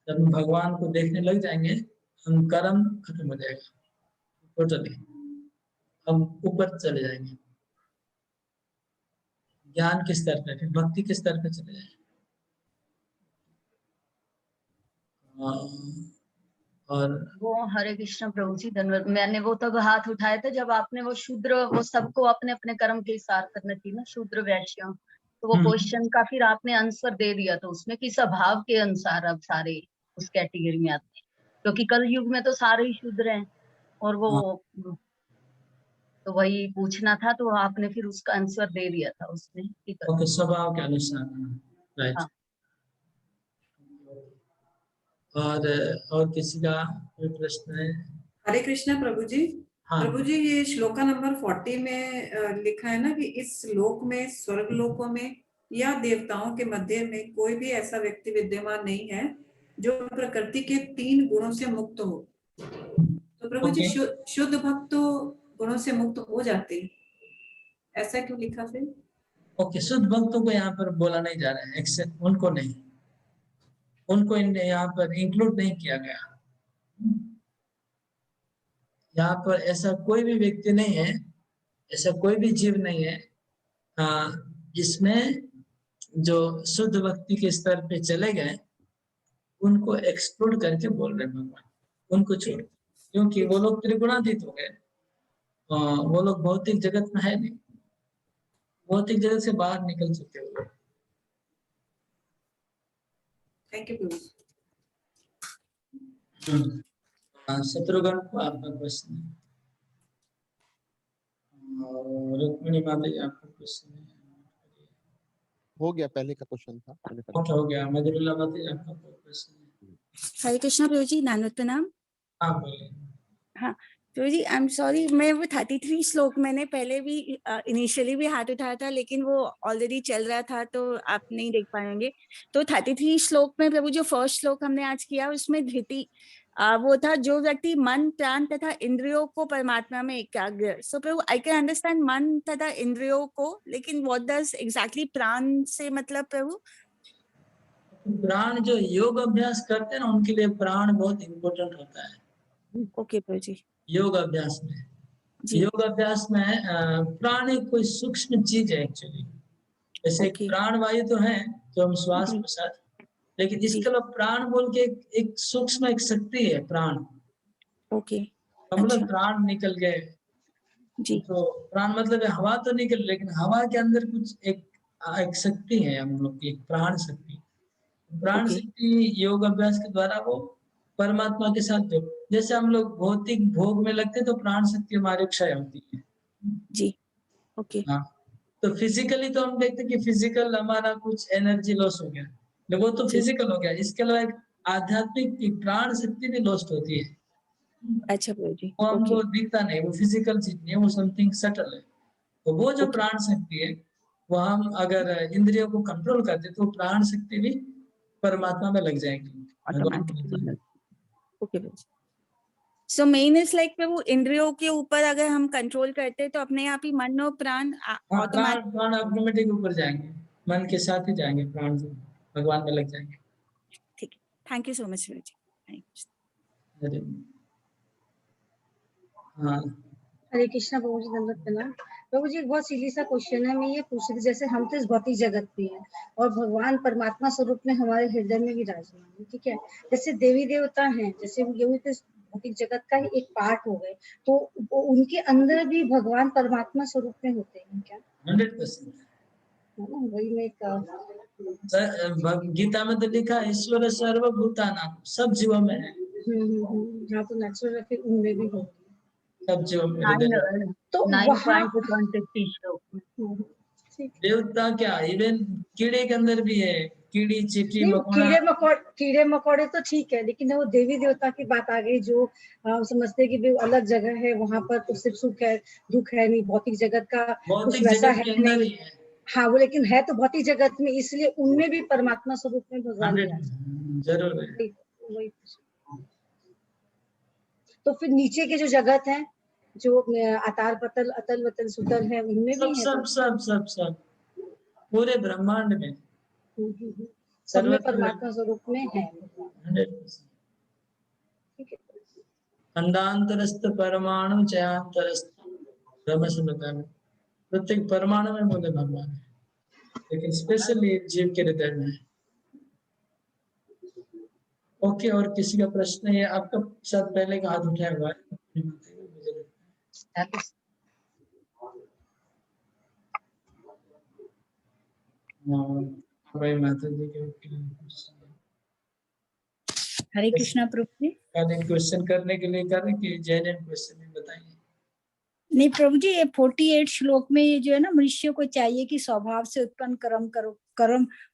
जब हम भगवान को देखने लग जाएंगे हम कर्म खत्म हो जाएगा टोटली, हम ऊपर चले जाएंगे ज्ञान के स्तर पे, फिर भक्ति के स्तर पे चले जाएंगे। और वो हरे कृष्ण प्रभु जी धन्यवाद। मैंने वो तब हाथ उठाया था जब आपने वो शूद्र, वो सबको अपने अपने कर्म के हिसाब करना चाहिए ना, शूद्र वैश्य, तो वो क्वेश्चन का फिर आपने आंसर दे दिया था उसमें कि स्वभाव के अनुसार अब सारे उस कैटेगरी में आते हैं, क्योंकि कल युग में तो सारे ही शूद्र हैं। और वो तो वही पूछना था, तो आपने फिर उसका आंसर दे दिया था उसमें कि ओके, स्वभाव के अनुसार, राइट। हाँ। और किसी का कोई प्रश्न है? हरे कृष्णा प्रभु जी। हाँ। प्रभु जी, ये श्लोका नंबर 40 में लिखा है ना कि इस लोक में, स्वर्ग लोकों में या देवताओं के मध्य में कोई भी ऐसा व्यक्ति विद्यमान नहीं है जो प्रकृति के 3 गुणों से मुक्त हो। तो प्रभु जी, शुद्ध भक्त तो गुणों से मुक्त हो जाते, ऐसा क्यों लिखा फिर? ओके, शुद्ध भक्तों को यहाँ पर बोला नहीं जा रहा है, एक्सेप्ट उनको नहीं, उनको यहाँ पर इंक्लूड नहीं किया गया। यहाँ पर ऐसा कोई भी व्यक्ति नहीं है, ऐसा कोई भी जीव नहीं है जिसमें जो शुद्ध भक्ति के स्तर पे चले गए उनको एक्सक्लूड करके बोल रहे भगवान, उनको छोड़, क्योंकि वो लोग त्रिगुणातीत हो गए, वो लोग भौतिक जगत में है नहीं, भौतिक जगत से बाहर निकल चुके हो। Thank you. शत्रुघ्न को आपका प्रश्न है, रुक्मिणी माता जी आपका प्रश्न है। हो गया, पहले का क्वेश्चन था। ओके, हो गया। मधुरला माता जी आपका प्रश्न है। हरे कृष्णा प्रभु जी, नानद प्रणाम। हाँ, बोलिए। हाँ प्रभु जी, आई एम सॉरी, मैं वो 33 श्लोक मैंने पहले भी इनिशियली भी हाथ उठाया था, लेकिन वो ऑलरेडी चल रहा था तो आप नहीं देख पाएंगे। तो 33 श्लोक में प्रभु जो फर्स्ट श्लोक हमने आज किया उसमें धृति वो था, जो व्यक्ति मन, प्राण तथा इंद्रियों को परमात्मा में एकाग्र। सो प्रभु, आई कैन अंडरस्टैंड मन तथा इंद्रियों को, लेकिन व्हाट डज एग्जैक्टली प्राण से मतलब प्रभु? प्राण जो योग अभ्यास करते हैं ना, उनके लिए प्राण बहुत इम्पोर्टेंट होता है। ओके प्रभु जी। योग अभ्यास में, योग अभ्यास में प्राण एक कोई सूक्ष्म चीज है एक्चुअली। जैसे एक प्राण वायु तो है जो हम श्वास प्रश्वास, लेकिन इसके अलावा प्राण बोल के एक सूक्ष्म एक शक्ति है प्राण। ओके, मतलब प्राण निकल गए तो प्राण मतलब हवा तो निकल, लेकिन हवा के अंदर कुछ एक शक्ति है हम लोग की, एक प्राण शक्ति। प्राण शक्ति योग अभ्यास के द्वारा वो परमात्मा के साथ जो, जैसे हम लोग भौतिक भोग में लगते हैं तो प्राण शक्ति हमारी क्षय होती है जी। ओके। हाँ, तो फिजिकली तो हम देखते हैं कि फिजिकल हमारा कुछ एनर्जी लॉस हो गया, लेकिन वो तो फिजिकल हो गया। इसके अलावा एक आध्यात्मिक प्राण शक्ति भी लॉस्ट होती है। अच्छा प्रभु जी। वो हमको दिखता नहीं, वो फिजिकल चीज नहीं है, वो समथिंग सटल है। तो वो जो प्राण शक्ति है वो हम अगर इंद्रियों को कंट्रोल करते तो प्राण शक्ति भी परमात्मा में लग जाएगी। Okay. So man is like Prabhu, इंद्रियों के ऊपर अगर हम कंट्रोल करते हैं तो अपने आप ही मन और प्राण प्राण ऑटोमेटिक ऊपर जाएंगे, मन के साथ ही जाएंगे, प्राण भगवान में लग जाएंगे। ठीक है, थैंक यू सो मच प्रभु जी। हरे कृष्णा प्रभु जी, दंडवत प्रणाम। प्रभु जी, एक बहुत सीधी सा क्वेश्चन है, मैं ये पूछ रही थी, जैसे हम तो इस भौतिक जगत में हैं और भगवान परमात्मा स्वरूप में हमारे हृदय में विराजमान है, ठीक है। जैसे देवी देवता हैं, जैसे ये भी तो भौतिक जगत का ही एक पार्ट हो गए, तो उनके अंदर भी भगवान परमात्मा स्वरूप में होते हैं क्या? 100%। वही मैं गीता में तो लिखा ईश्वर सर्वभूतानां, सब जीवों में है। हाँ, तो नेचुरल है, फिर उनमें भी होगी सब जीवों में। तो 9.150 श्लोक देवता क्या, इवन कीड़े के अंदर भी है, कीड़ी चींटी मकोड़ा। कीड़े मकोड़े तो ठीक है, लेकिन वो देवी देवता की बात आ गई, जो समझते कि भी अलग जगह है, वहां पर तो सिर्फ सुख है दुख है नहीं, भौतिक जगत का कुछ वैसा है नहीं। हाँ, वो लेकिन है तो भौतिक जगत में, इसलिए उनमें भी परमात्मा स्वरूप में भगवान जरूर है। वही। तो फिर नीचे के जो जगत है, जो अताल पतल अतल वतल सुतल है, उनमें भी है सब पूरे ब्रह्मांड में सब में परमात्मा स्वरूप में है। 100%। ठीक है। खंडांतरस्थ परमाणु चयांतरस्थ ब्रह्म संहिता में प्रत्येक परमाणु में बोले भगवान है, लेकिन स्पेशली जीव के हृदय में है। ओके, और किसी का प्रश्न है? आपका शायद पहले का हाथ उठाया हुआ है, मुझे लगता है। हाँ, भाई माता जी के हरे कृष्णा प्रभु जी। क्वेश्चन करने के लिए कर रहे कि जैन क्वेश्चन में बताइए। नहीं प्रभु जी, ये 48 श्लोक में ये जो है ना, मनुष्य को चाहिए कि स्वभाव से उत्पन्न कर्म करो,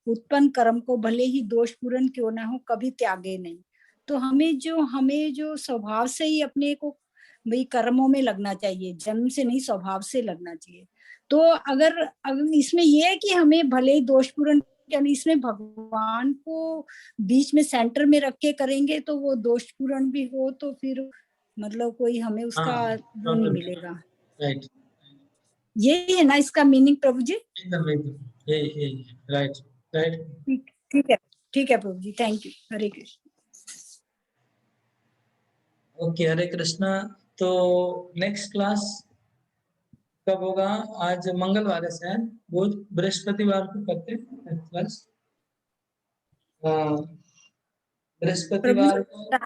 उत्पन्न कर्म को भले ही दोषपूर्ण क्यों ना हो कभी त्यागे नहीं। तो हमें जो स्वभाव से ही अपने को भाई कर्मों में लगना चाहिए, जन्म से नहीं स्वभाव से लगना चाहिए। तो अगर इसमें ये है कि हमें भले ही दोषपूर्ण, यानी इसमें भगवान को बीच में सेंटर में रख के करेंगे तो वो दोषपूर्ण भी हो तो फिर मतलब कोई हमें उसका वो नहीं मिलेगा। राइट, यही है ना इसका मीनिंग प्रभु जी? एकदम यही राइट राइट। ठीक है Prabhu ji, thank you. Hare Krishna. Okay, Hare Krishna. तो नेक्स्ट क्लास कब होगा? आज मंगलवार है शायद, बुध बृहस्पतिवार को करते हैं क्लास। बृहस्पतिवार को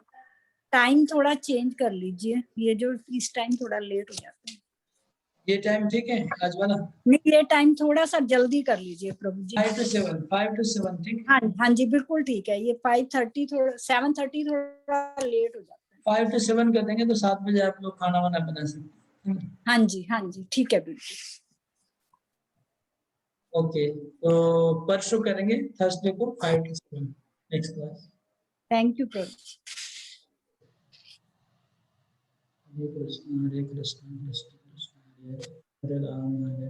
टाइम थोड़ा चेंज कर लीजिए, ये जो इस टाइम थोड़ा लेट हो जाता है। ये टाइम ठीक है आज वाला? नहीं, ये टाइम थोड़ा सा जल्दी कर लीजिए प्रभु जी। 5 to 7 ठीक है? हाँ जी बिल्कुल ठीक है। ये 5:30 थोड़ा 7:30 थोड़ा लेट हो जाता है। 5 to 7 कर देंगे तो 7 बजे आप लोग खाना वाना बना सकते हैं। हाँ जी ठीक है बिल्कुल। ओके, तो परसों करेंगे थर्सडे को 5 to 7 next class. Thank you Prabhu ji. Hare Krishna Krishna Krishna Hare Hare, Hare Ram Hare